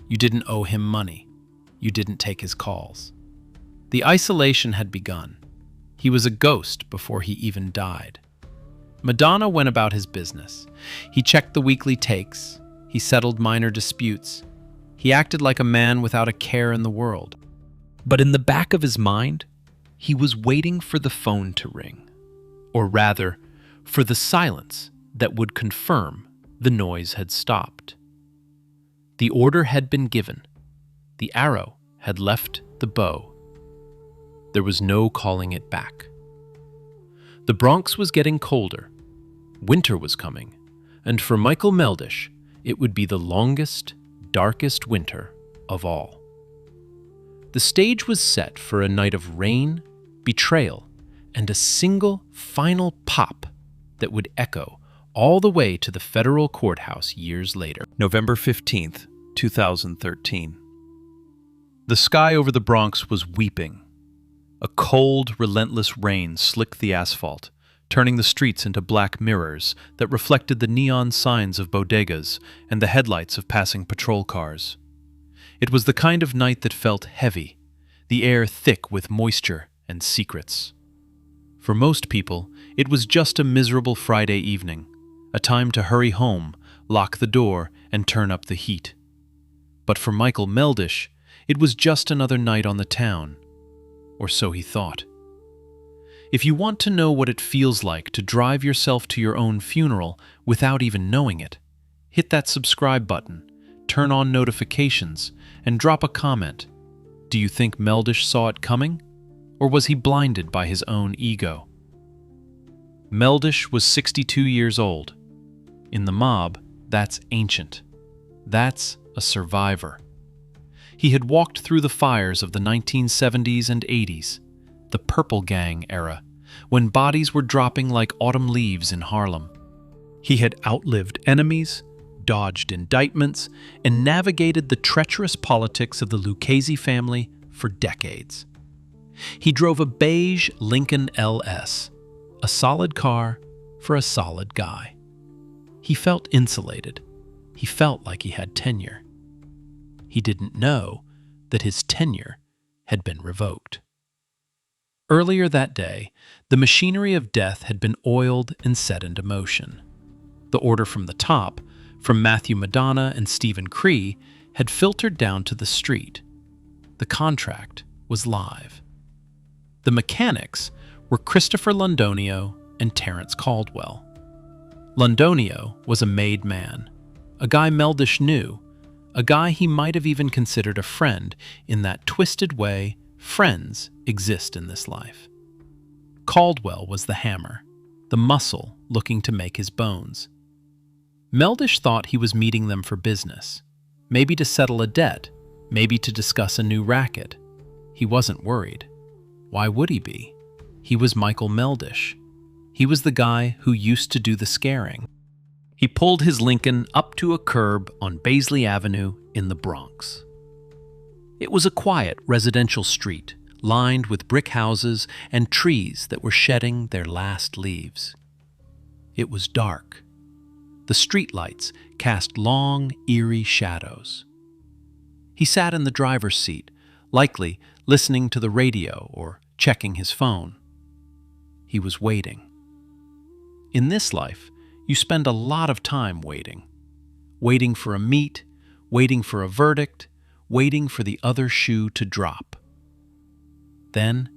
You didn't owe him money. You didn't take his calls. The isolation had begun. He was a ghost before he even died. Madonna went about his business. He checked the weekly takes. He settled minor disputes. He acted like a man without a care in the world. But in the back of his mind, he was waiting for the phone to ring. Or rather, for the silence that would confirm the noise had stopped. The order had been given. The arrow had left the bow. There was no calling it back. The Bronx was getting colder. Winter was coming, and for Michael Meldish, it would be the longest, darkest winter of all. The stage was set for a night of rain, betrayal, and a single final pop that would echo all the way to the federal courthouse years later. November 15th, 2013. The sky over the Bronx was weeping. A cold, relentless rain slicked the asphalt, turning the streets into black mirrors that reflected the neon signs of bodegas and the headlights of passing patrol cars. It was the kind of night that felt heavy, the air thick with moisture and secrets. For most people, it was just a miserable Friday evening, a time to hurry home, lock the door, and turn up the heat. But for Michael Meldish, it was just another night on the town, or so he thought. If you want to know what it feels like to drive yourself to your own funeral without even knowing it, hit that subscribe button, turn on notifications, and drop a comment. Do you think Meldish saw it coming? Or was he blinded by his own ego? Meldish was 62 years old. In the mob, that's ancient. That's a survivor. He had walked through the fires of the 1970s and 80s, the Purple Gang era, when bodies were dropping like autumn leaves in Harlem. He had outlived enemies, dodged indictments, and navigated the treacherous politics of the Lucchese family for decades. He drove a beige Lincoln LS, a solid car for a solid guy. He felt insulated. He felt like he had tenure. He didn't know that his tenure had been revoked. Earlier that day, the machinery of death had been oiled and set into motion. The order from the top, from Matty Madonna and Stephen Cree, had filtered down to the street. The contract was live. The mechanics were Christopher Londonio and Terrence Caldwell. Londonio was a made man, a guy Meldish knew, a guy he might have even considered a friend in that twisted way friends exist in this life. Caldwell was the hammer, the muscle looking to make his bones. Meldish thought he was meeting them for business, maybe to settle a debt, maybe to discuss a new racket. He wasn't worried. Why would he be? He was Michael Meldish. He was the guy who used to do the scaring. He pulled his Lincoln up to a curb on Baisley Avenue in the Bronx. It was a quiet residential street, lined with brick houses and trees that were shedding their last leaves. It was dark. The streetlights cast long, eerie shadows. He sat in the driver's seat, likely listening to the radio or checking his phone. He was waiting. In this life, you spend a lot of time waiting. Waiting for a meet, waiting for a verdict, waiting for the other shoe to drop. Then,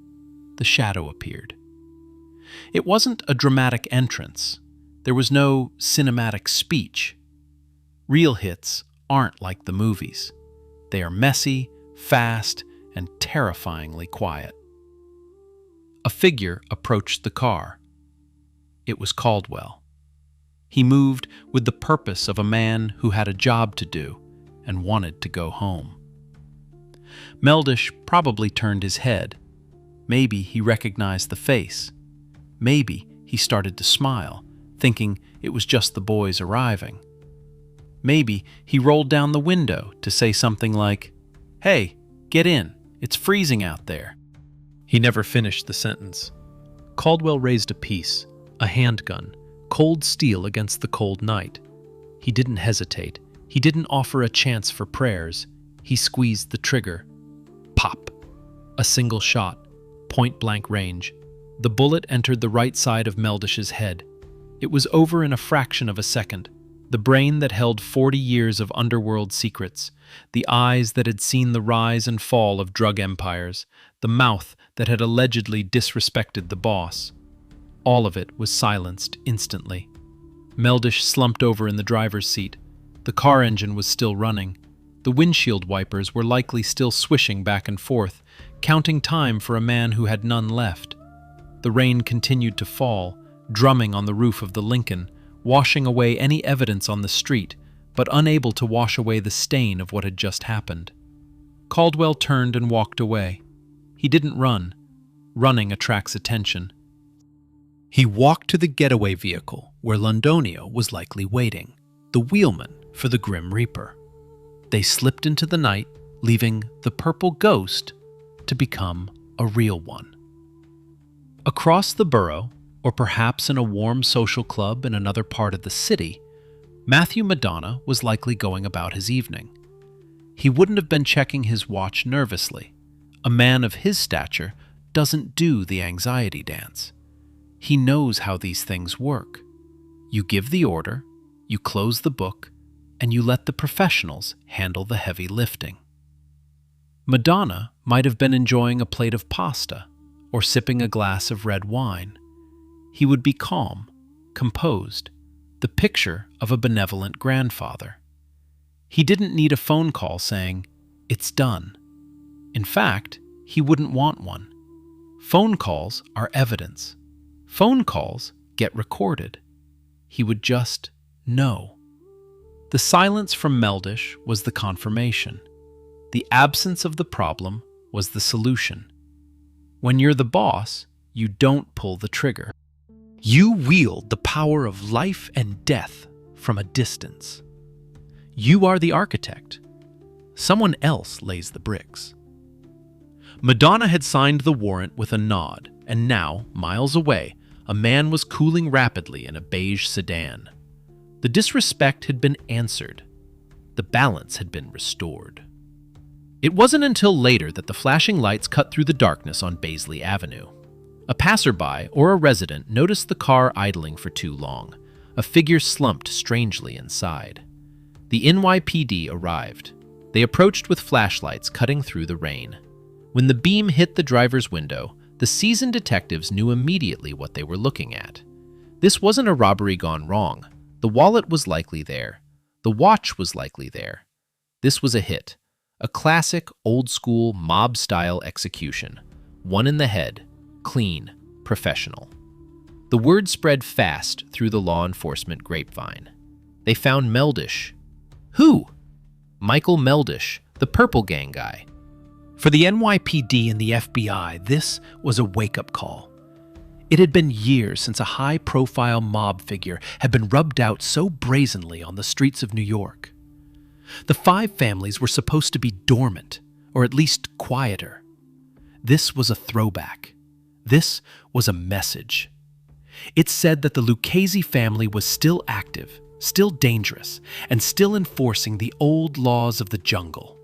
the shadow appeared. It wasn't a dramatic entrance. There was no cinematic speech. Real hits aren't like the movies. They are messy, fast, and terrifyingly quiet. A figure approached the car. It was Caldwell. He moved with the purpose of a man who had a job to do and wanted to go home. Meldish probably turned his head. Maybe he recognized the face. Maybe he started to smile, thinking it was just the boys arriving. Maybe he rolled down the window to say something like, "Hey, get in. It's freezing out there." He never finished the sentence. Caldwell raised a piece, a handgun, cold steel against the cold night. He didn't hesitate. He didn't offer a chance for prayers. He squeezed the trigger. Pop. A single shot, point-blank range. The bullet entered the right side of Meldish's head. It was over in a fraction of a second. The brain that held 40 years of underworld secrets, the eyes that had seen the rise and fall of drug empires, the mouth that had allegedly disrespected the boss. All of it was silenced instantly. Meldish slumped over in the driver's seat. The car engine was still running. The windshield wipers were likely still swishing back and forth, counting time for a man who had none left. The rain continued to fall, drumming on the roof of the Lincoln, washing away any evidence on the street, but unable to wash away the stain of what had just happened. Caldwell turned and walked away. He didn't run. Running attracts attention. He walked to the getaway vehicle where Londonio was likely waiting, the wheelman for the Grim Reaper. They slipped into the night, leaving the purple ghost to become a real one. Across the borough, or perhaps in a warm social club in another part of the city, Matty Madonna was likely going about his evening. He wouldn't have been checking his watch nervously. A man of his stature doesn't do the anxiety dance. He knows how these things work. You give the order, you close the book, and you let the professionals handle the heavy lifting. Madonna might have been enjoying a plate of pasta or sipping a glass of red wine. He would be calm, composed, the picture of a benevolent grandfather. He didn't need a phone call saying, "It's done." In fact, he wouldn't want one. Phone calls are evidence. Phone calls get recorded. He would just know. The silence from Meldish was the confirmation. The absence of the problem was the solution. When you're the boss, you don't pull the trigger. You wield the power of life and death from a distance. You are the architect. Someone else lays the bricks. Madonna had signed the warrant with a nod, and now, miles away, a man was cooling rapidly in a beige sedan. The disrespect had been answered. The balance had been restored. It wasn't until later that the flashing lights cut through the darkness on Baisley Avenue. A passerby or a resident noticed the car idling for too long. A figure slumped strangely inside. The NYPD arrived. They approached with flashlights cutting through the rain. When the beam hit the driver's window, the seasoned detectives knew immediately what they were looking at. This wasn't a robbery gone wrong. The wallet was likely there. The watch was likely there. This was a hit. A classic, old-school, mob-style execution. One in the head. Clean. Professional. The word spread fast through the law enforcement grapevine. They found Meldish. Who? Michael Meldish, the Purple Gang guy. For the NYPD and the FBI, this was a wake-up call. It had been years since a high-profile mob figure had been rubbed out so brazenly on the streets of New York. The five families were supposed to be dormant, or at least quieter. This was a throwback. This was a message. It said that the Lucchese family was still active, still dangerous, and still enforcing the old laws of the jungle.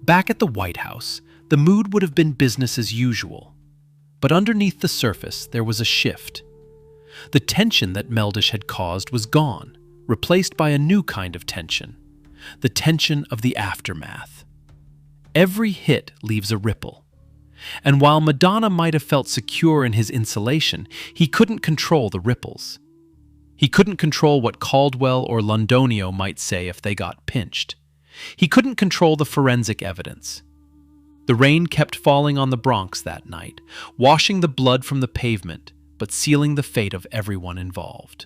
Back at the White House, the mood would have been business as usual. But underneath the surface, there was a shift. The tension that Meldish had caused was gone, replaced by a new kind of tension, the tension of the aftermath. Every hit leaves a ripple. And while Madonna might have felt secure in his insulation, he couldn't control the ripples. He couldn't control what Caldwell or Londonio might say if they got pinched. He couldn't control the forensic evidence. The rain kept falling on the Bronx that night, washing the blood from the pavement, but sealing the fate of everyone involved.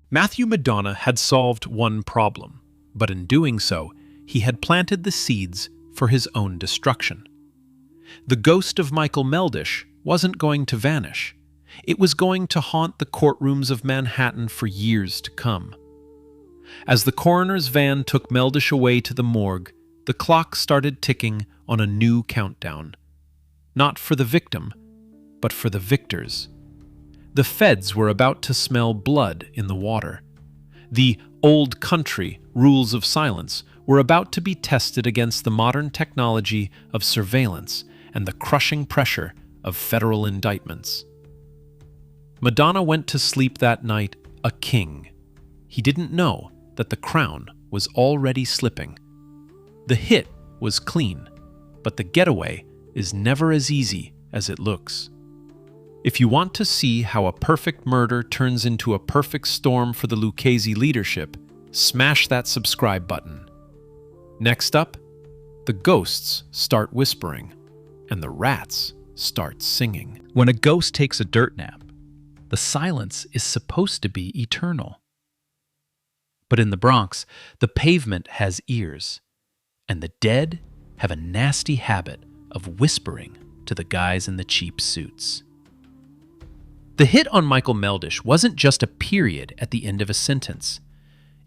Matthew Madonna had solved one problem, but in doing so, he had planted the seeds for his own destruction. The ghost of Michael Meldish wasn't going to vanish. It was going to haunt the courtrooms of Manhattan for years to come. As the coroner's van took Meldish away to the morgue, the clock started ticking on a new countdown. Not for the victim, but for the victors. The feds were about to smell blood in the water. The old country rules of silence were about to be tested against the modern technology of surveillance and the crushing pressure of federal indictments. Madonna went to sleep that night a king. He didn't know that the crown was already slipping. The hit was clean, but the getaway is never as easy as it looks. If you want to see how a perfect murder turns into a perfect storm for the Lucchese leadership, smash that subscribe button. Next up, the ghosts start whispering, and the rats start singing. When a ghost takes a dirt nap, the silence is supposed to be eternal. But in the Bronx, the pavement has ears, and the dead have a nasty habit of whispering to the guys in the cheap suits. The hit on Michael Meldish wasn't just a period at the end of a sentence.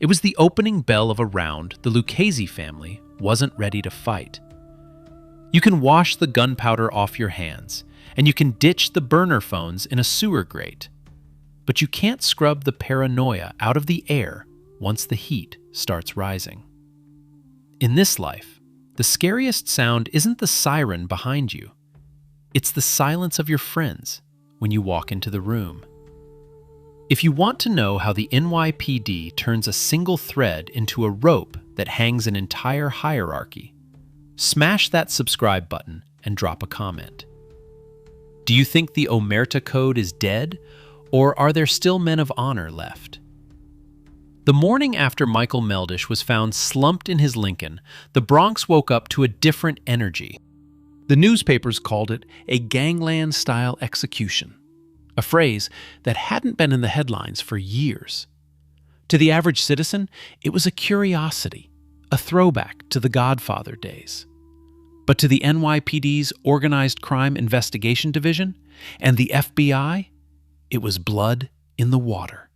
It was the opening bell of a round the Lucchese family wasn't ready to fight. You can wash the gunpowder off your hands, and you can ditch the burner phones in a sewer grate. But you can't scrub the paranoia out of the air once the heat starts rising. In this life, the scariest sound isn't the siren behind you. It's the silence of your friends when you walk into the room. If you want to know how the NYPD turns a single thread into a rope that hangs an entire hierarchy, smash that subscribe button and drop a comment. Do you think the Omerta Code is dead, or are there still men of honor left? The morning after Michael Meldish was found slumped in his Lincoln, the Bronx woke up to a different energy. The newspapers called it a gangland-style execution, a phrase that hadn't been in the headlines for years. To the average citizen, it was a curiosity, a throwback to the Godfather days. But to the NYPD's Organized Crime Investigation Division and the FBI, it was blood in the water.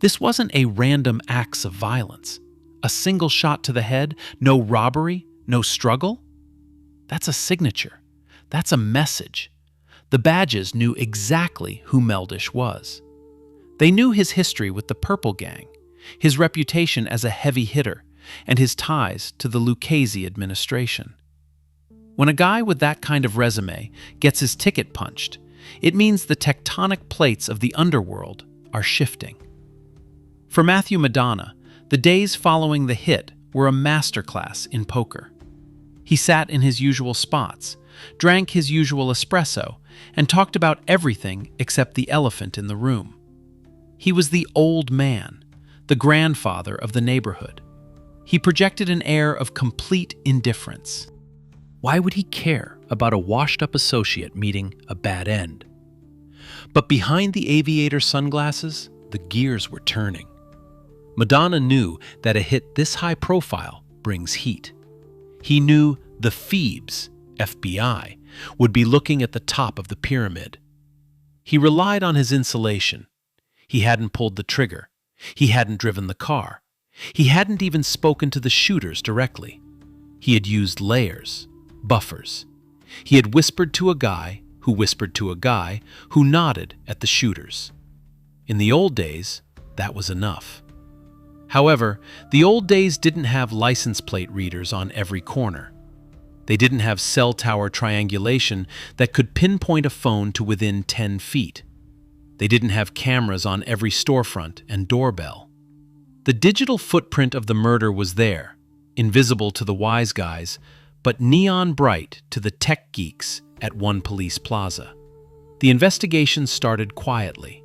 This wasn't a random acts of violence, a single shot to the head, no robbery, no struggle. That's a signature. That's a message. The badges knew exactly who Meldish was. They knew his history with the Purple Gang, his reputation as a heavy hitter, and his ties to the Lucchese administration. When a guy with that kind of resume gets his ticket punched, it means the tectonic plates of the underworld are shifting. For Matthew Madonna, the days following the hit were a masterclass in poker. He sat in his usual spots, drank his usual espresso, and talked about everything except the elephant in the room. He was the old man, the grandfather of the neighborhood. He projected an air of complete indifference. Why would he care about a washed-up associate meeting a bad end? But behind the aviator sunglasses, the gears were turning. Madonna knew that a hit this high profile brings heat. He knew the Phoebes, FBI, would be looking at the top of the pyramid. He relied on his insulation. He hadn't pulled the trigger. He hadn't driven the car. He hadn't even spoken to the shooters directly. He had used layers, buffers. He had whispered to a guy who whispered to a guy who nodded at the shooters. In the old days, that was enough. However, the old days didn't have license plate readers on every corner. They didn't have cell tower triangulation that could pinpoint a phone to within 10 feet. They didn't have cameras on every storefront and doorbell. The digital footprint of the murder was there, invisible to the wise guys, but neon bright to the tech geeks at one police plaza. The investigation started quietly.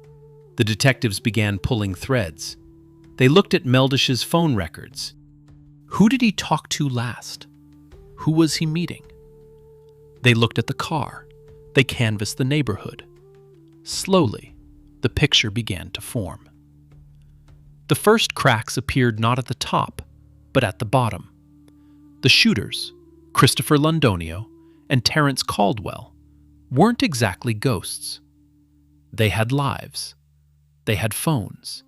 The detectives began pulling threads. They looked at Meldish's phone records. Who did he talk to last? Who was he meeting? They looked at the car. They canvassed the neighborhood. Slowly, the picture began to form. The first cracks appeared not at the top, but at the bottom. The shooters, Christopher Londonio and Terrence Caldwell, weren't exactly ghosts. They had lives. They had phones.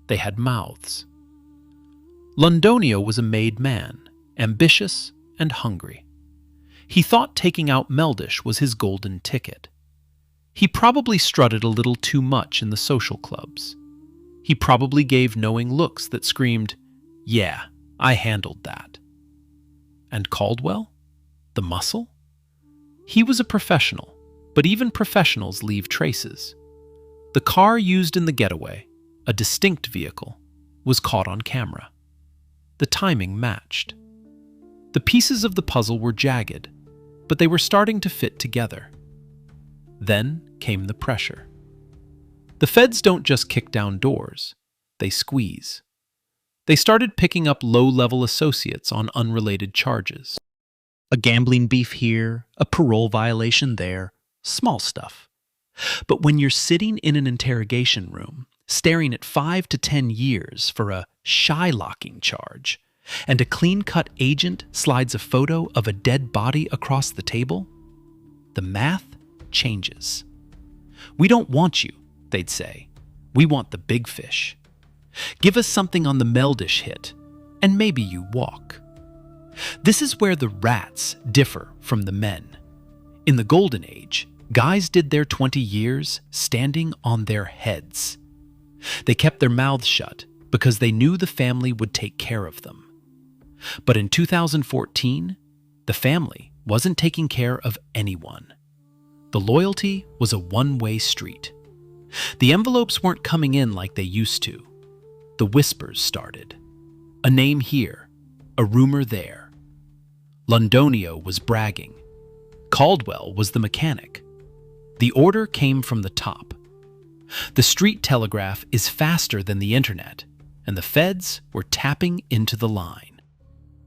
They had mouths. Londonio was a made man, ambitious and hungry. He thought taking out Meldish was his golden ticket. He probably strutted a little too much in the social clubs. He probably gave knowing looks that screamed, "Yeah, I handled that." And Caldwell? The muscle? He was a professional, but even professionals leave traces. The car used in the getaway, a distinct vehicle, was caught on camera. The timing matched. The pieces of the puzzle were jagged, but they were starting to fit together. Then came the pressure. The feds don't just kick down doors, they squeeze. They started picking up low-level associates on unrelated charges. A gambling beef here, a parole violation there, small stuff. But when you're sitting in an interrogation room, staring at 5 to 10 years for a shylocking charge, and a clean-cut agent slides a photo of a dead body across the table, the math changes. "We don't want you," they'd say. "We want the big fish. Give us something on the Meldish hit, and maybe you walk." This is where the rats differ from the men. In the Golden Age, guys did their 20 years standing on their heads. They kept their mouths shut because they knew the family would take care of them. But in 2014, the family wasn't taking care of anyone. The loyalty was a one-way street. The envelopes weren't coming in like they used to. The whispers started. A name here, a rumor there. Londonio was bragging. Caldwell was the mechanic. The order came from the top. The street telegraph is faster than the internet, and the feds were tapping into the line.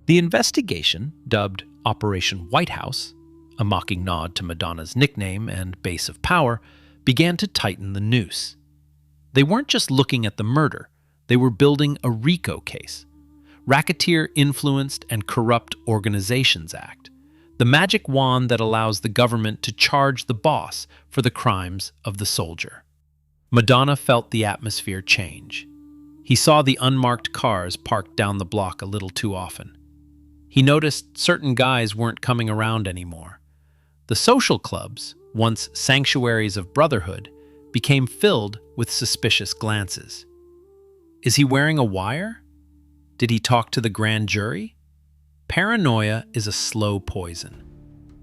The investigation, dubbed Operation White House, a mocking nod to Madonna's nickname and base of power, began to tighten the noose. They weren't just looking at the murder, they were building a RICO case, Racketeer Influenced and Corrupt Organizations Act, the magic wand that allows the government to charge the boss for the crimes of the soldier. Madonna felt the atmosphere change. He saw the unmarked cars parked down the block a little too often. He noticed certain guys weren't coming around anymore. The social clubs, once sanctuaries of brotherhood, became filled with suspicious glances. Is he wearing a wire? Did he talk to the grand jury? Paranoia is a slow poison.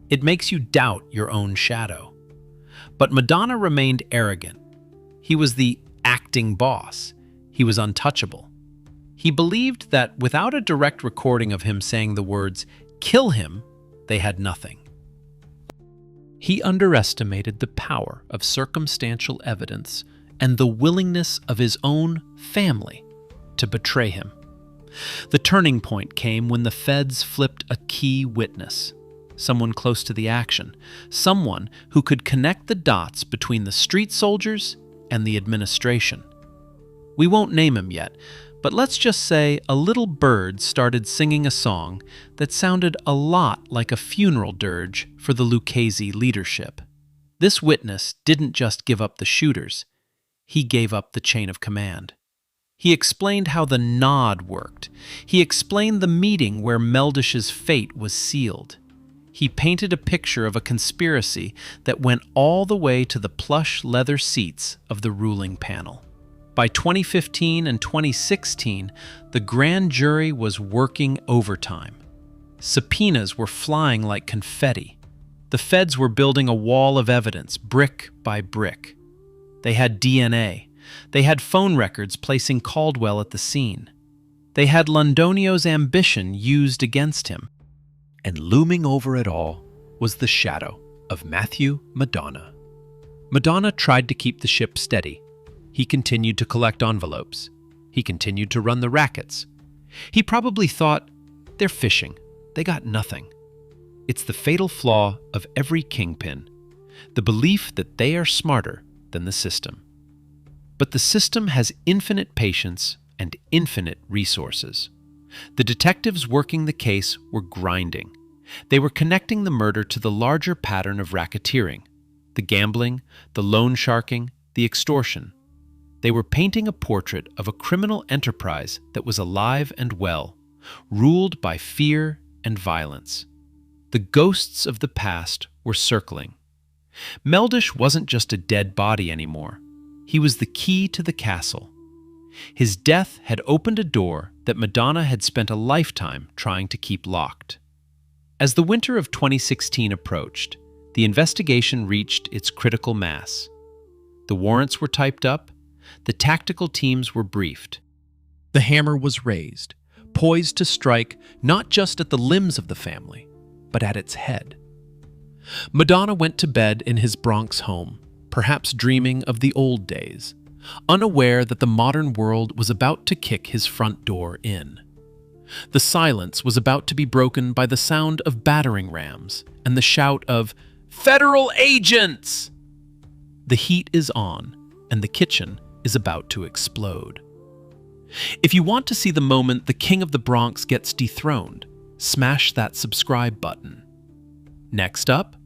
It makes you doubt your own shadow. But Madonna remained arrogant. He was the acting boss. He was untouchable. He believed that without a direct recording of him saying the words, "Kill him," they had nothing. He underestimated the power of circumstantial evidence and the willingness of his own family to betray him. The turning point came when the feds flipped a key witness, someone close to the action, someone who could connect the dots between the street soldiers and the administration. We won't name him yet, but let's just say a little bird started singing a song that sounded a lot like a funeral dirge for the Lucchese leadership. This witness didn't just give up the shooters, he gave up the chain of command. He explained how the nod worked. He explained the meeting where Meldish's fate was sealed. He painted a picture of a conspiracy that went all the way to the plush leather seats of the ruling panel. By 2015 and 2016, the grand jury was working overtime. Subpoenas were flying like confetti. The feds were building a wall of evidence, brick by brick. They had DNA. They had phone records placing Caldwell at the scene. They had Londonio's ambition used against him. And looming over it all was the shadow of Matty Madonna. Madonna tried to keep the ship steady. He continued to collect envelopes. He continued to run the rackets. He probably thought, they're fishing. They got nothing. It's the fatal flaw of every kingpin, the belief that they are smarter than the system. But the system has infinite patience and infinite resources. The detectives working the case were grinding. They were connecting the murder to the larger pattern of racketeering, the gambling, the loan sharking, the extortion. They were painting a portrait of a criminal enterprise that was alive and well, ruled by fear and violence. The ghosts of the past were circling. Meldish wasn't just a dead body anymore. He was the key to the castle. His death had opened a door that Madonna had spent a lifetime trying to keep locked. As the winter of 2016 approached, the investigation reached its critical mass. The warrants were typed up, the tactical teams were briefed. The hammer was raised, poised to strike not just at the limbs of the family, but at its head. Madonna went to bed in his Bronx home, perhaps dreaming of the old days, unaware that the modern world was about to kick his front door in. The silence was about to be broken by the sound of battering rams and the shout of, "Federal agents!" The heat is on, and the kitchen is about to explode. If you want to see the moment the king of the Bronx gets dethroned, smash that subscribe button. Next up,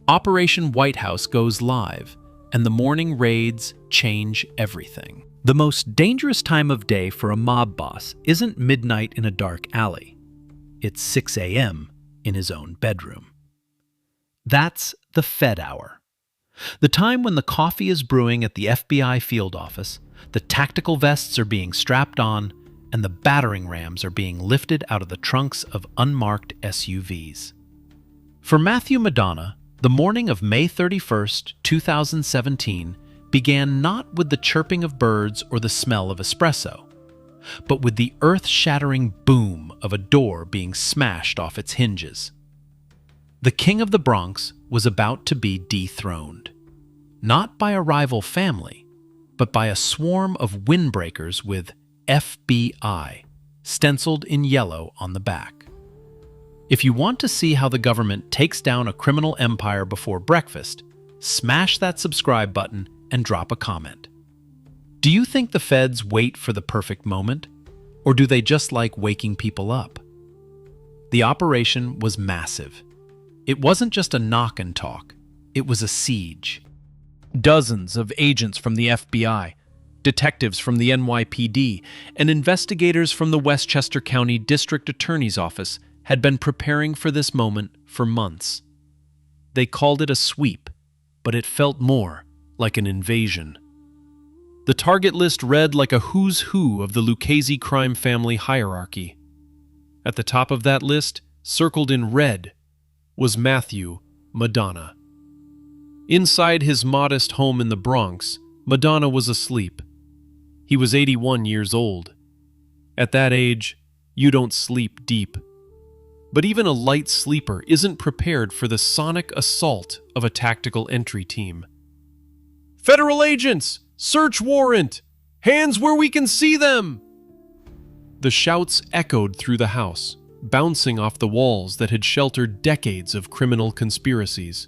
Operation White House goes live, and the morning raids change everything. The most dangerous time of day for a mob boss isn't midnight in a dark alley. It's 6 a.m. in his own bedroom. That's the Fed hour. The time when the coffee is brewing at the FBI field office, the tactical vests are being strapped on, and the battering rams are being lifted out of the trunks of unmarked SUVs. For Matty Madonna, the morning of May 31st, 2017, began not with the chirping of birds or the smell of espresso, but with the earth-shattering boom of a door being smashed off its hinges. The king of the Bronx was about to be dethroned, not by a rival family, but by a swarm of windbreakers with FBI stenciled in yellow on the back. If you want to see how the government takes down a criminal empire before breakfast, smash that subscribe button and drop a comment. Do you think the feds wait for the perfect moment, or do they just like waking people up? The operation was massive. It wasn't just a knock and talk, it was a siege. Dozens of agents from the FBI, detectives from the NYPD, and investigators from the Westchester County District Attorney's Office had been preparing for this moment for months. They called it a sweep, but it felt more like an invasion. The target list read like a who's who of the Lucchese crime family hierarchy. At the top of that list, circled in red, was Matty Madonna. Inside his modest home in the Bronx, Madonna was asleep. He was 81 years old. At that age, you don't sleep deep. But even a light sleeper isn't prepared for the sonic assault of a tactical entry team. "Federal agents! Search warrant! Hands where we can see them!" The shouts echoed through the house, bouncing off the walls that had sheltered decades of criminal conspiracies.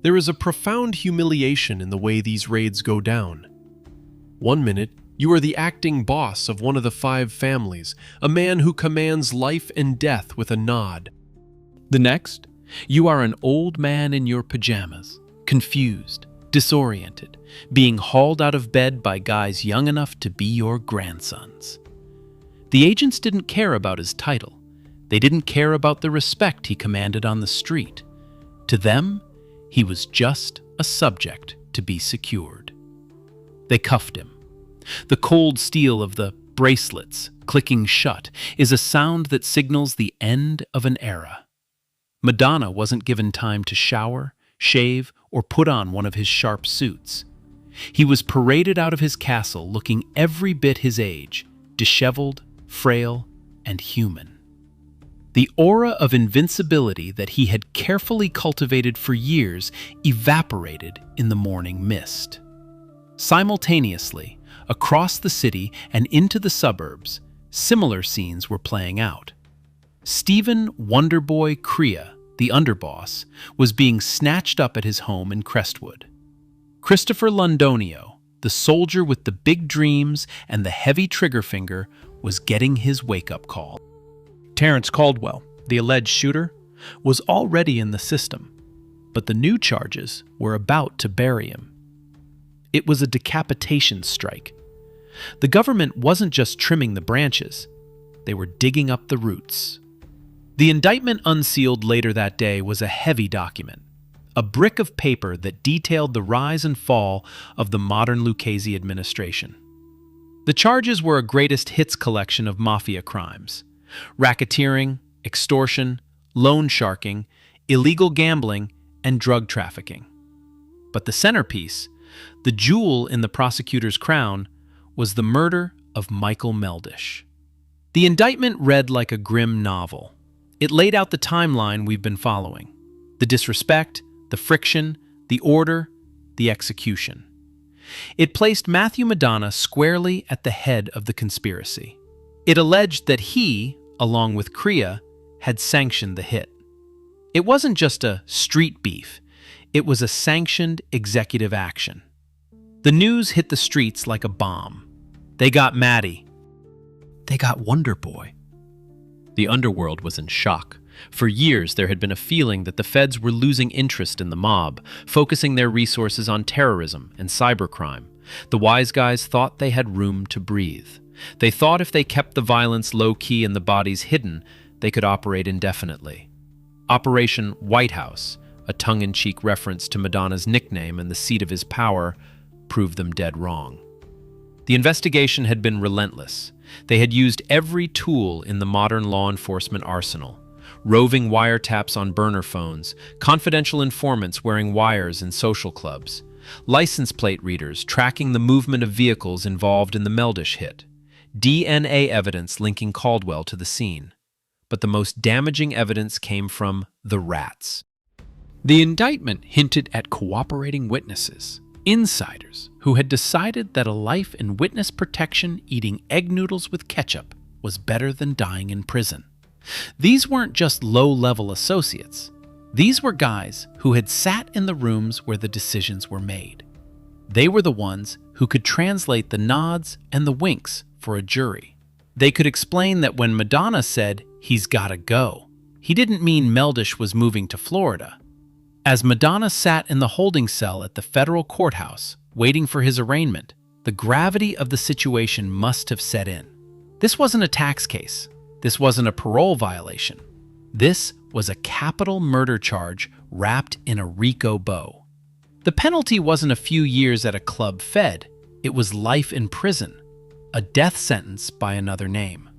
There is a profound humiliation in the way these raids go down. One minute, you are the acting boss of one of the 5 families, a man who commands life and death with a nod. The next, you are an old man in your pajamas, confused, disoriented, being hauled out of bed by guys young enough to be your grandsons. The agents didn't care about his title. They didn't care about the respect he commanded on the street. To them, he was just a subject to be secured. They cuffed him. The cold steel of the bracelets clicking shut is a sound that signals the end of an era. Madonna wasn't given time to shower, shave, or put on one of his sharp suits. He was paraded out of his castle looking every bit his age, disheveled, frail, and human. The aura of invincibility that he had carefully cultivated for years evaporated in the morning mist. Simultaneously, across the city and into the suburbs, similar scenes were playing out. Stephen Wonderboy Crea, the underboss, was being snatched up at his home in Crestwood. Christopher Londonio, the soldier with the big dreams and the heavy trigger finger, was getting his wake-up call. Terrence Caldwell, the alleged shooter, was already in the system, but the new charges were about to bury him. It was a decapitation strike. The government wasn't just trimming the branches, they were digging up the roots. The indictment unsealed later that day was a heavy document, a brick of paper that detailed the rise and fall of the modern Lucchese administration. The charges were a greatest hits collection of mafia crimes: racketeering, extortion, loan sharking, illegal gambling, and drug trafficking. But the centerpiece, the jewel in the prosecutor's crown, was the murder of Michael Meldish. The indictment read like a grim novel. It laid out the timeline we've been following: the disrespect, the friction, the order, the execution. It placed Matty Madonna squarely at the head of the conspiracy. It alleged that he, along with Crea, had sanctioned the hit. It wasn't just a street beef, it was a sanctioned executive action. The news hit the streets like a bomb. They got Matty. They got Wonderboy. The underworld was in shock. For years, there had been a feeling that the feds were losing interest in the mob, focusing their resources on terrorism and cybercrime. The wise guys thought they had room to breathe. They thought if they kept the violence low-key and the bodies hidden, they could operate indefinitely. Operation White House, a tongue-in-cheek reference to Madonna's nickname and the seat of his power, proved them dead wrong. The investigation had been relentless. They had used every tool in the modern law enforcement arsenal: roving wiretaps on burner phones, confidential informants wearing wires in social clubs, license plate readers tracking the movement of vehicles involved in the Meldish hit, DNA evidence linking Caldwell to the scene. But the most damaging evidence came from the rats. The indictment hinted at cooperating witnesses, insiders who had decided that a life in witness protection eating egg noodles with ketchup was better than dying in prison. These weren't just low-level associates. These were guys who had sat in the rooms where the decisions were made. They were the ones who could translate the nods and the winks for a jury. They could explain that when Madonna said, "He's gotta go," he didn't mean Meldish was moving to Florida. As Madonna sat in the holding cell at the federal courthouse, waiting for his arraignment, the gravity of the situation must have set in. This wasn't a tax case. This wasn't a parole violation. This was a capital murder charge wrapped in a RICO bow. The penalty wasn't a few years at a club fed. It was life in prison, a death sentence by another name.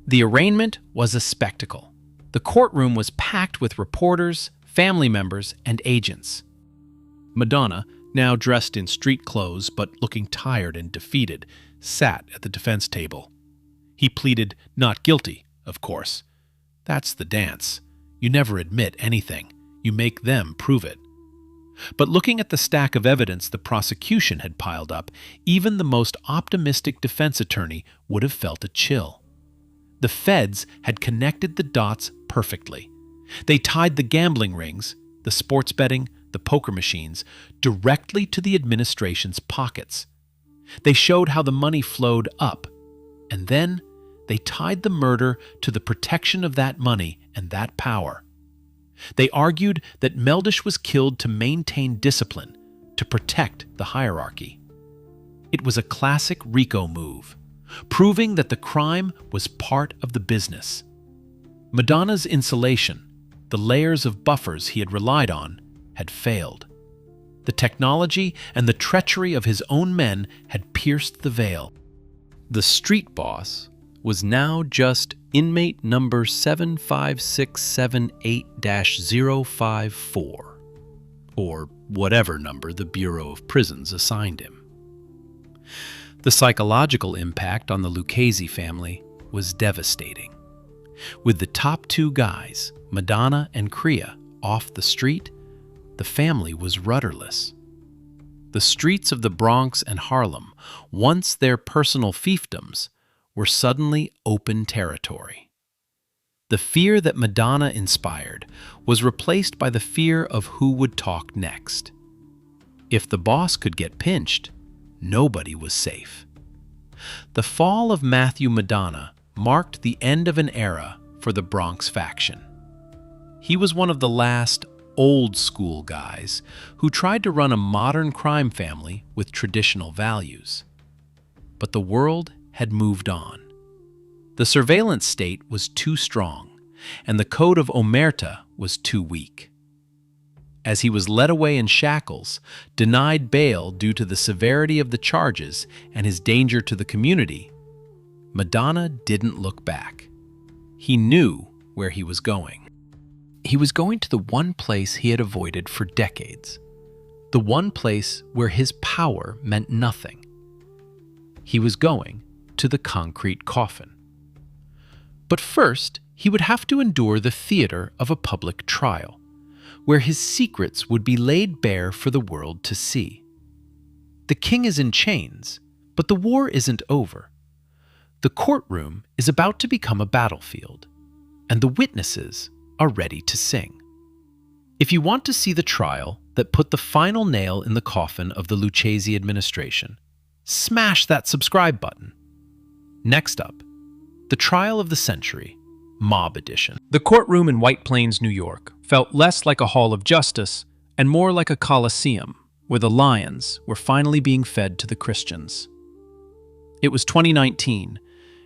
The arraignment was a spectacle. The courtroom was packed with reporters, family members, and agents. Madonna, now dressed in street clothes but looking tired and defeated, sat at the defense table. He pleaded not guilty, of course. That's the dance. You never admit anything. You make them prove it. But looking at the stack of evidence the prosecution had piled up, even the most optimistic defense attorney would have felt a chill. The feds had connected the dots perfectly. They tied the gambling rings, the sports betting, the poker machines, directly to the administration's pockets. They showed how the money flowed up, and then they tied the murder to the protection of that money and that power. They argued that Meldish was killed to maintain discipline, to protect the hierarchy. It was a classic RICO move, proving that the crime was part of the business. Madonna's insulation, the layers of buffers he had relied on, had failed. The technology and the treachery of his own men had pierced the veil. The street boss was now just inmate number 75678-054, or whatever number the Bureau of Prisons assigned him. The psychological impact on the Lucchese family was devastating. With the top two guys, Madonna and Courier, off the street, the family was rudderless. The streets of the Bronx and Harlem, once their personal fiefdoms, were suddenly open territory. The fear that Madonna inspired was replaced by the fear of who would talk next. If the boss could get pinched, nobody was safe. The fall of Matty Madonna marked the end of an era for the Bronx faction. He was one of the last old-school guys who tried to run a modern crime family with traditional values. But the world had moved on. The surveillance state was too strong, and the code of omerta was too weak. As he was led away in shackles, denied bail due to the severity of the charges and his danger to the community, Madonna didn't look back. He knew where he was going. He was going to the one place he had avoided for decades, the one place where his power meant nothing. He was going to the concrete coffin. But first, he would have to endure the theater of a public trial, where his secrets would be laid bare for the world to see. The king is in chains, but the war isn't over. The courtroom is about to become a battlefield, and the witnesses are ready to sing. If you want to see the trial that put the final nail in the coffin of the Lucchese administration, smash that subscribe button. Next up, the trial of the century, Mob Edition. The courtroom in White Plains, New York, felt less like a hall of justice and more like a coliseum where the lions were finally being fed to the Christians. It was 2019,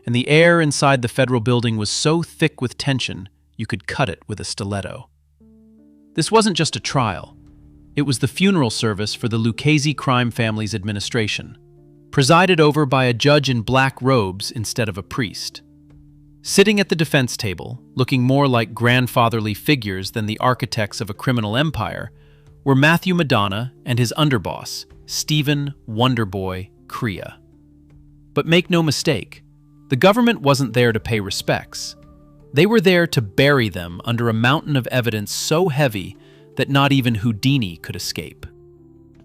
and the air inside the federal building was so thick with tension you could cut it with a stiletto. This wasn't just a trial. It was the funeral service for the Lucchese crime family's administration, presided over by a judge in black robes instead of a priest. Sitting at the defense table, looking more like grandfatherly figures than the architects of a criminal empire, were Matty Madonna and his underboss, Stephen Wonderboy Courier. But make no mistake, the government wasn't there to pay respects. They were there to bury them under a mountain of evidence so heavy that not even Houdini could escape.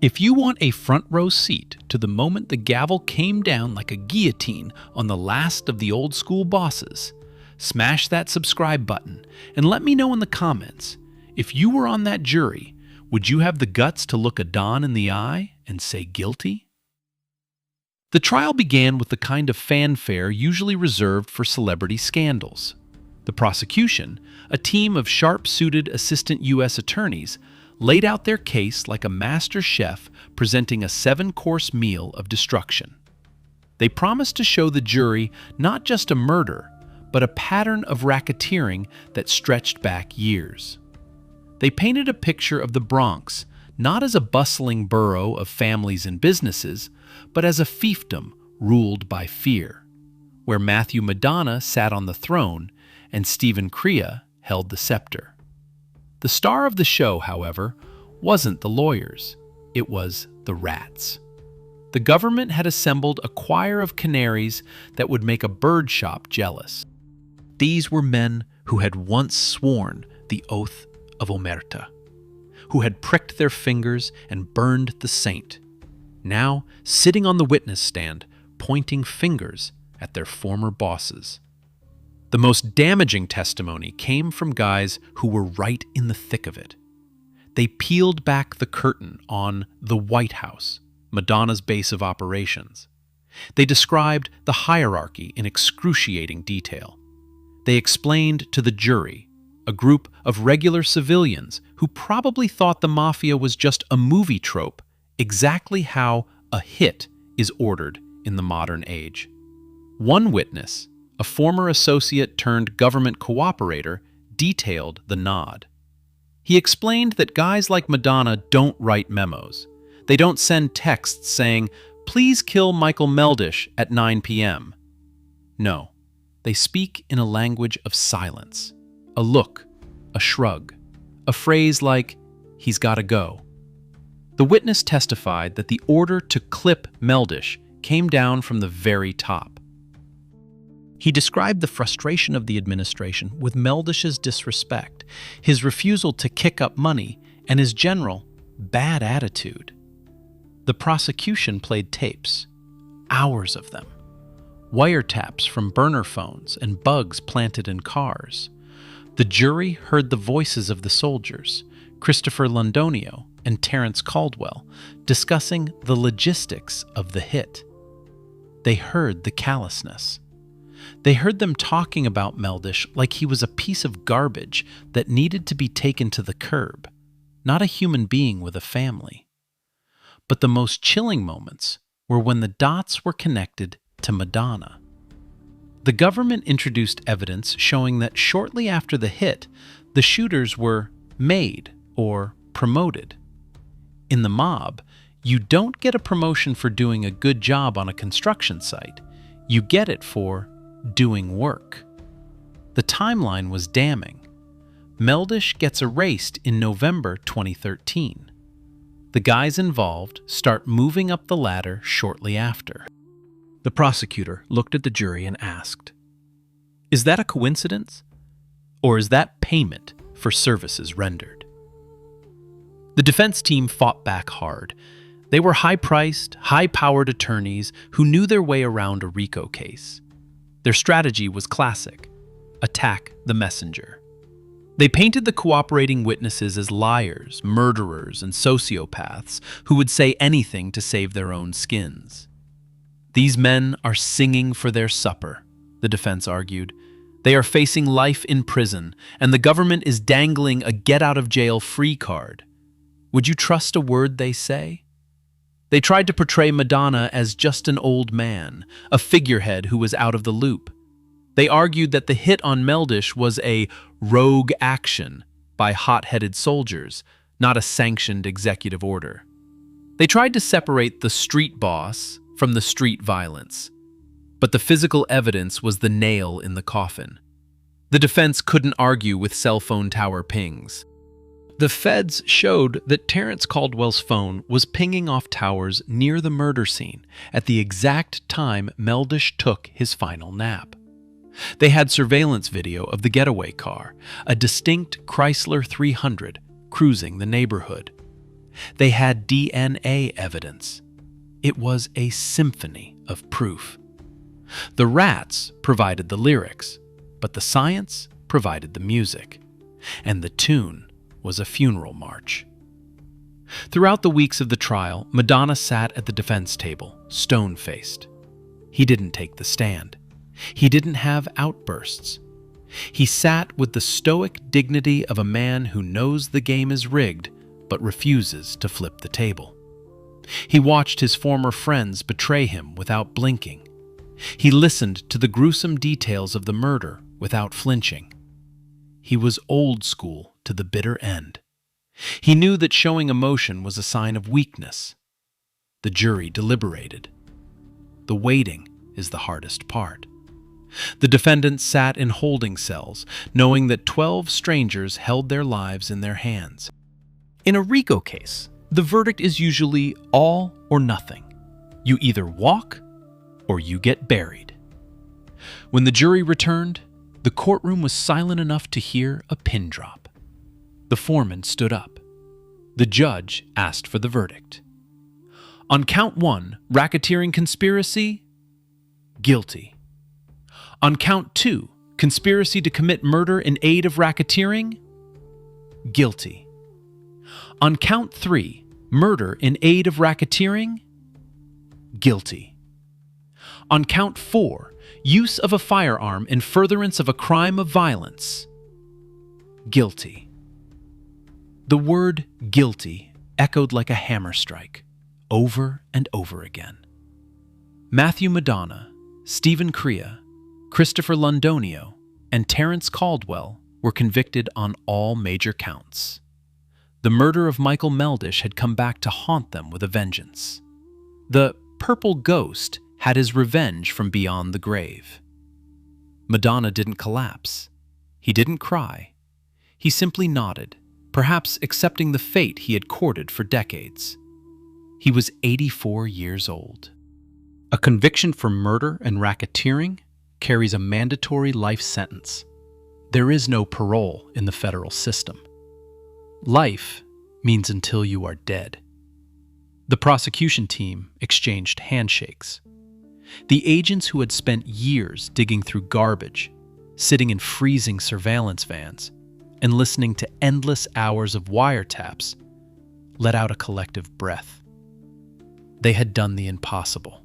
If you want a front row seat to the moment the gavel came down like a guillotine on the last of the old school bosses, smash that subscribe button and let me know in the comments, if you were on that jury, would you have the guts to look a Don in the eye and say guilty? The trial began with the kind of fanfare usually reserved for celebrity scandals. The prosecution, a team of sharp-suited assistant U.S. attorneys, laid out their case like a master chef presenting a 7-course meal of destruction. They promised to show the jury not just a murder, but a pattern of racketeering that stretched back years. They painted a picture of the Bronx not as a bustling borough of families and businesses, but as a fiefdom ruled by fear, where Matty Madonna sat on the throne and Stephen Courier held the scepter. The star of the show, however, wasn't the lawyers. It was the rats. The government had assembled a choir of canaries that would make a bird shop jealous. These were men who had once sworn the oath of omerta, who had pricked their fingers and burned the saint, now sitting on the witness stand, pointing fingers at their former bosses. The most damaging testimony came from guys who were right in the thick of it. They peeled back the curtain on the White House, Madonna's base of operations. They described the hierarchy in excruciating detail. They explained to the jury, a group of regular civilians who probably thought the mafia was just a movie trope, exactly how a hit is ordered in the modern age. One witness, a former associate turned government cooperator, detailed the nod. He explained that guys like Madonna don't write memos. They don't send texts saying, Please kill Michael Meldish at 9 p.m. No, they speak in a language of silence. A look, a shrug, a phrase like, he's gotta go. The witness testified that the order to clip Meldish came down from the very top. He described the frustration of the administration with Meldish's disrespect, his refusal to kick up money, and his general bad attitude. The prosecution played tapes, hours of them, wiretaps from burner phones and bugs planted in cars. The jury heard the voices of the soldiers, Christopher Londonio and Terrence Caldwell, discussing the logistics of the hit. They heard the callousness. They heard them talking about Meldish like he was a piece of garbage that needed to be taken to the curb, not a human being with a family. But the most chilling moments were when the dots were connected to Madonna. The government introduced evidence showing that shortly after the hit, the shooters were made or promoted. In the mob, you don't get a promotion for doing a good job on a construction site. You get it for doing work. The timeline was damning. Meldish gets erased in November 2013. The guys involved start moving up the ladder shortly after. The prosecutor looked at the jury and asked, "Is that a coincidence? Or is that payment for services rendered?" The defense team fought back hard. They were high-priced, high-powered attorneys who knew their way around a RICO case. Their strategy was classic: attack the messenger. They painted the cooperating witnesses as liars, murderers, and sociopaths who would say anything to save their own skins. "These men are singing for their supper," the defense argued. "They are facing life in prison, and the government is dangling a get-out-of-jail-free card. Would you trust a word they say?" They tried to portray Madonna as just an old man, a figurehead who was out of the loop. They argued that the hit on Meldish was a rogue action by hot-headed soldiers, not a sanctioned executive order. They tried to separate the street boss from the street violence, but the physical evidence was the nail in the coffin. The defense couldn't argue with cell phone tower pings. The feds showed that Terrence Caldwell's phone was pinging off towers near the murder scene at the exact time Meldish took his final nap. They had surveillance video of the getaway car, a distinct Chrysler 300, cruising the neighborhood. They had DNA evidence. It was a symphony of proof. The rats provided the lyrics, but the science provided the music, and the tune was a funeral march. Throughout the weeks of the trial, Madonna sat at the defense table, stone-faced. He didn't take the stand. He didn't have outbursts. He sat with the stoic dignity of a man who knows the game is rigged but refuses to flip the table. He watched his former friends betray him without blinking. He listened to the gruesome details of the murder without flinching. He was old school to the bitter end. He knew that showing emotion was a sign of weakness. The jury deliberated. The waiting is the hardest part. The defendants sat in holding cells, knowing that 12 strangers held their lives in their hands. In a RICO case, the verdict is usually all or nothing. You either walk or you get buried. When the jury returned, the courtroom was silent enough to hear a pin drop. The foreman stood up. The judge asked for the verdict. On count 1, racketeering conspiracy, guilty. On count 2, conspiracy to commit murder in aid of racketeering, guilty. On count 3, murder in aid of racketeering, guilty. On count 4, use of a firearm in furtherance of a crime of violence, guilty. The word guilty echoed like a hammer strike, over and over again. Matty Madonna, Stephen Crea, Christopher Londonio, and Terrence Caldwell were convicted on all major counts. The murder of Michael Meldish had come back to haunt them with a vengeance. The purple ghost had his revenge from beyond the grave. Madonna didn't collapse. He didn't cry. He simply nodded, perhaps accepting the fate he had courted for decades. He was 84 years old. A conviction for murder and racketeering carries a mandatory life sentence. There is no parole in the federal system. Life means until you are dead. The prosecution team exchanged handshakes. The agents who had spent years digging through garbage, sitting in freezing surveillance vans, and listening to endless hours of wiretaps, let out a collective breath. They had done the impossible.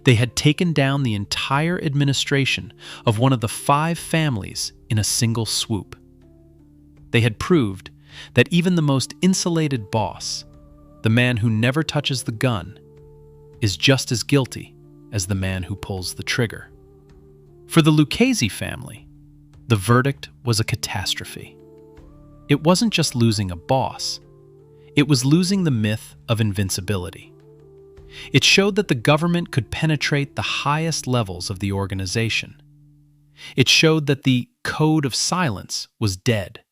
They had taken down the entire administration of one of the 5 families in a single swoop. They had proved that even the most insulated boss, the man who never touches the gun, is just as guilty as the man who pulls the trigger. For the Lucchese family, the verdict was a catastrophe. It wasn't just losing a boss. It was losing the myth of invincibility. It showed that the government could penetrate the highest levels of the organization. It showed that the code of silence was dead,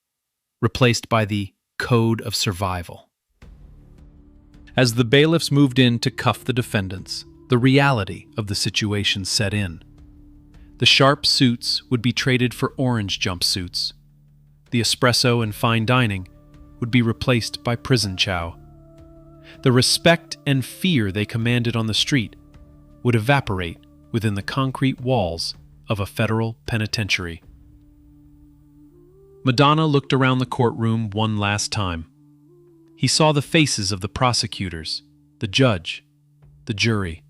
replaced by the code of survival. As the bailiffs moved in to cuff the defendants, the reality of the situation set in. The sharp suits would be traded for orange jumpsuits. The espresso and fine dining would be replaced by prison chow. The respect and fear they commanded on the street would evaporate within the concrete walls of a federal penitentiary. Madonna looked around the courtroom one last time. He saw the faces of the prosecutors, the judge, the jury.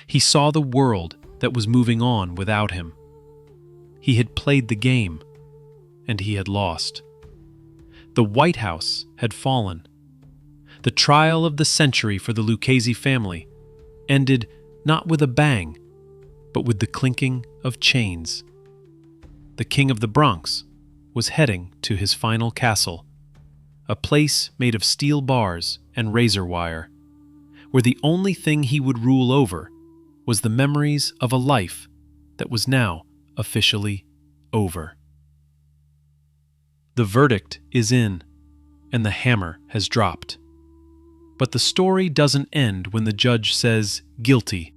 He saw the world that was moving on without him. He had played the game, and he had lost. The White House had fallen. The trial of the century for the Lucchese family ended not with a bang, but with the clinking of chains. The king of the Bronx was heading to his final castle, a place made of steel bars and razor wire, where the only thing he would rule over was the memories of a life that was now officially over. The verdict is in, and the hammer has dropped. But the story doesn't end when the judge says guilty.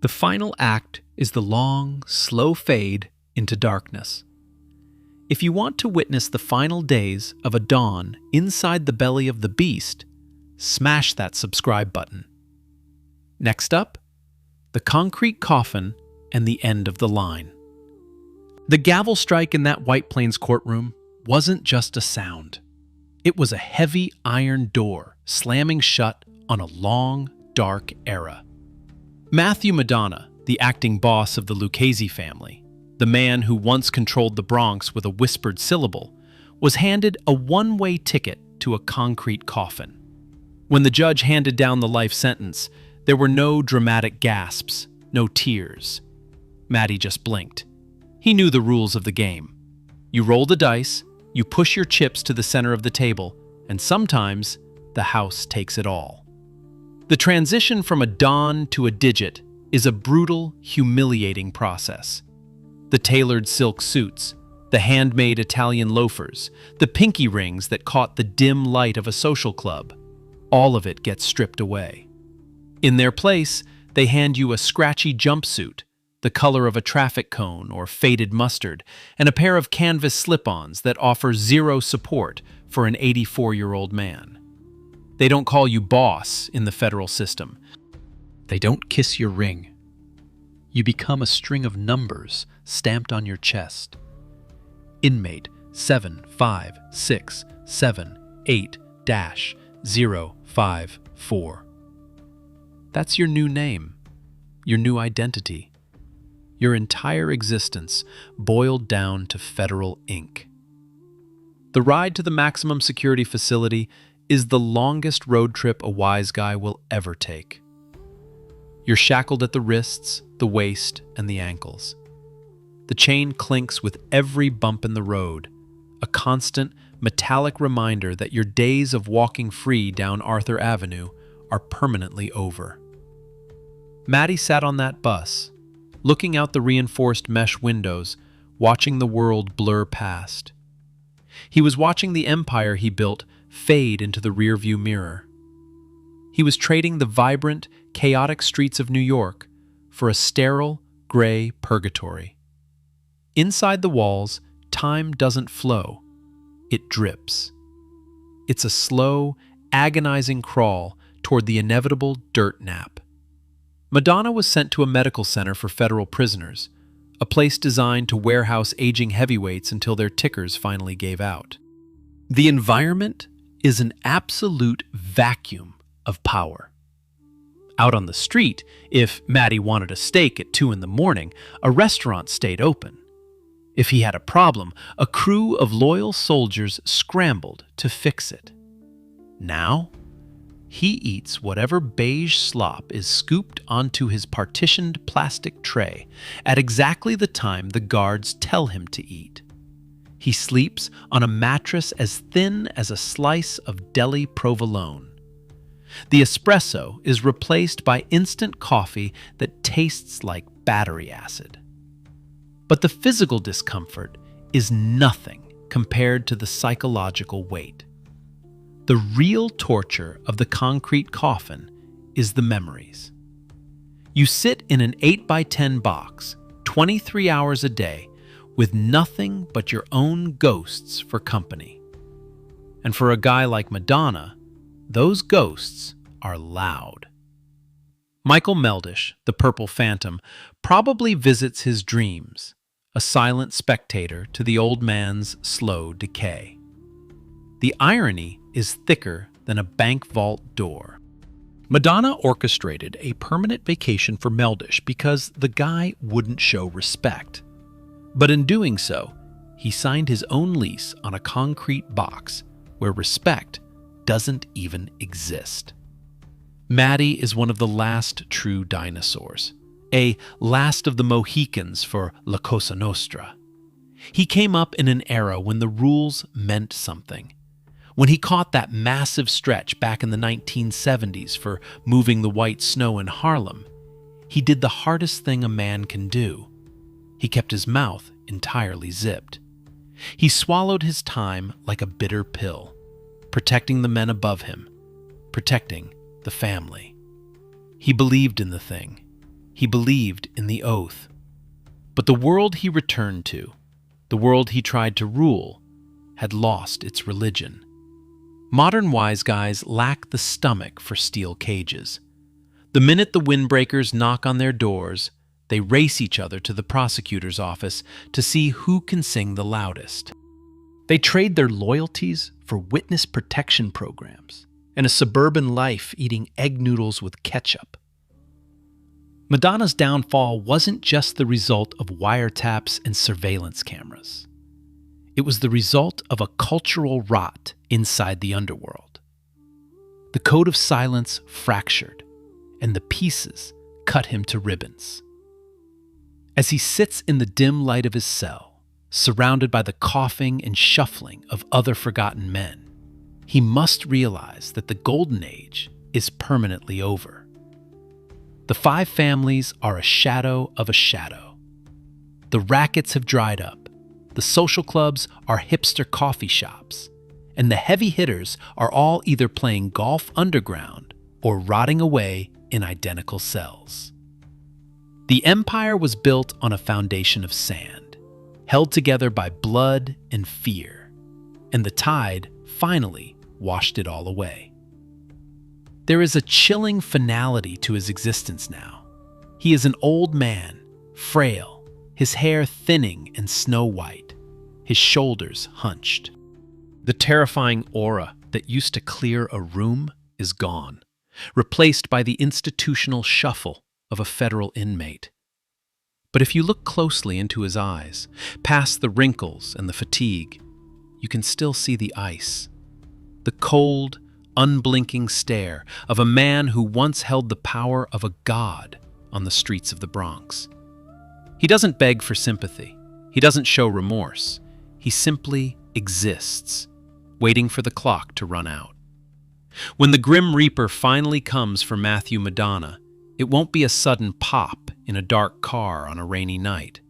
The final act is the long, slow fade into darkness. If you want to witness the final days of a dawn inside the belly of the beast, smash that subscribe button. Next up, the concrete coffin and the end of the line. The gavel strike in that White Plains courtroom wasn't just a sound. It was a heavy iron door slamming shut on a long, dark era. Matty Madonna, the acting boss of the Lucchese family, the man who once controlled the Bronx with a whispered syllable, was handed a one-way ticket to a concrete coffin. When the judge handed down the life sentence, there were no dramatic gasps, no tears. Matty just blinked. He knew the rules of the game. You roll the dice, you push your chips to the center of the table, and sometimes the house takes it all. The transition from a don to a digit is a brutal, humiliating process. The tailored silk suits, the handmade Italian loafers, the pinky rings that caught the dim light of a social club, all of it gets stripped away. In their place, they hand you a scratchy jumpsuit, the color of a traffic cone or faded mustard, and a pair of canvas slip-ons that offer zero support for an 84-year-old man. They don't call you boss in the federal system. They don't kiss your ring. You become a string of numbers stamped on your chest. Inmate 75678-054. That's your new name, your new identity. Your entire existence boiled down to federal ink. The ride to the maximum security facility is the longest road trip a wise guy will ever take. You're shackled at the wrists, the waist, and the ankles. The chain clinks with every bump in the road, a constant, metallic reminder that your days of walking free down Arthur Avenue are permanently over. Matty sat on that bus, looking out the reinforced mesh windows, watching the world blur past. He was watching the empire he built fade into the rearview mirror. He was trading the vibrant, chaotic streets of New York for a sterile, gray purgatory. Inside the walls, time doesn't flow. It drips. It's a slow, agonizing crawl toward the inevitable dirt nap. Madonna was sent to a medical center for federal prisoners, a place designed to warehouse aging heavyweights until their tickers finally gave out. The environment is an absolute vacuum of power. Out on the street, if Matty wanted a steak at 2 a.m, a restaurant stayed open. If he had a problem, a crew of loyal soldiers scrambled to fix it. Now, he eats whatever beige slop is scooped onto his partitioned plastic tray at exactly the time the guards tell him to eat. He sleeps on a mattress as thin as a slice of deli provolone. The espresso is replaced by instant coffee that tastes like battery acid. But the physical discomfort is nothing compared to the psychological weight. The real torture of the concrete coffin is the memories. You sit in an 8x10 box, 23 hours a day, with nothing but your own ghosts for company. And for a guy like Madonna, those ghosts are loud. Michael Meldish, the Purple Phantom, probably visits his dreams, a silent spectator to the old man's slow decay. The irony is thicker than a bank vault door. Madonna orchestrated a permanent vacation for Meldish because the guy wouldn't show respect. But in doing so, he signed his own lease on a concrete box where respect doesn't even exist. Matty is one of the last true dinosaurs, a last of the Mohicans for La Cosa Nostra. He came up in an era when the rules meant something. When he caught that massive stretch back in the 1970s for moving the white snow in Harlem, he did the hardest thing a man can do. He kept his mouth entirely zipped. He swallowed his time like a bitter pill, protecting the men above him, protecting the family. He believed in the thing. He believed in the oath. But the world he returned to, the world he tried to rule, had lost its religion. Modern wise guys lack the stomach for steel cages. The minute the windbreakers knock on their doors, they race each other to the prosecutor's office to see who can sing the loudest. They trade their loyalties for witness protection programs and a suburban life eating egg noodles with ketchup. Madonna's downfall wasn't just the result of wiretaps and surveillance cameras. It was the result of a cultural rot inside the underworld. The code of silence fractured, and the pieces cut him to ribbons. As he sits in the dim light of his cell, surrounded by the coughing and shuffling of other forgotten men, he must realize that the golden age is permanently over. The 5 families are a shadow of a shadow. The rackets have dried up. The social clubs are hipster coffee shops, and the heavy hitters are all either playing golf underground or rotting away in identical cells. The empire was built on a foundation of sand, held together by blood and fear, and the tide finally washed it all away. There is a chilling finality to his existence now. He is an old man, frail, his hair thinning and snow-white, his shoulders hunched. The terrifying aura that used to clear a room is gone, replaced by the institutional shuffle of a federal inmate. But if you look closely into his eyes, past the wrinkles and the fatigue, you can still see the ice. The cold, unblinking stare of a man who once held the power of a god on the streets of the Bronx. He doesn't beg for sympathy. He doesn't show remorse. He simply exists, waiting for the clock to run out. When the Grim Reaper finally comes for Matthew Madonna, It won't be a sudden pop in a dark car on a rainy night.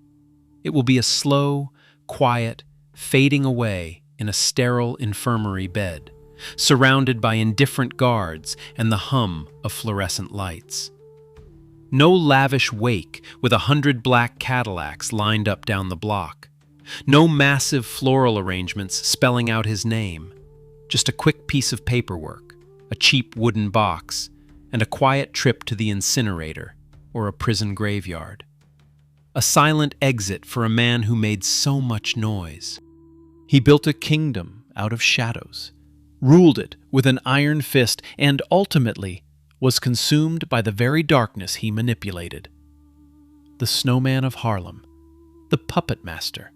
It will be a slow, quiet, fading away in a sterile infirmary bed, surrounded by indifferent guards and the hum of fluorescent lights. No lavish wake with 100 black Cadillacs lined up down the block. No massive floral arrangements spelling out his name. Just a quick piece of paperwork, a cheap wooden box, and a quiet trip to the incinerator or a prison graveyard. A silent exit for a man who made so much noise. He built a kingdom out of shadows, ruled it with an iron fist, and ultimately was consumed by the very darkness he manipulated. The Snowman of Harlem, the Puppet Master,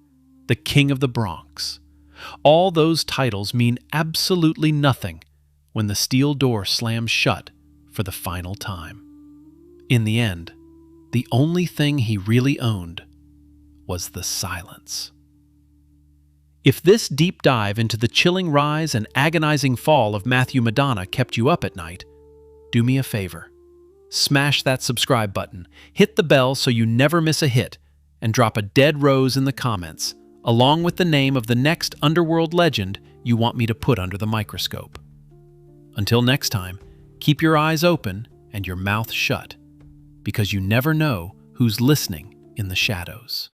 the King of the Bronx. All those titles mean absolutely nothing when the steel door slams shut for the final time. In the end, the only thing he really owned was the silence. If this deep dive into the chilling rise and agonizing fall of Matty Madonna kept you up at night, do me a favor. Smash that subscribe button, hit the bell so you never miss a hit, and drop a dead rose in the comments, along with the name of the next underworld legend you want me to put under the microscope. Until next time, keep your eyes open and your mouth shut, because you never know who's listening in the shadows.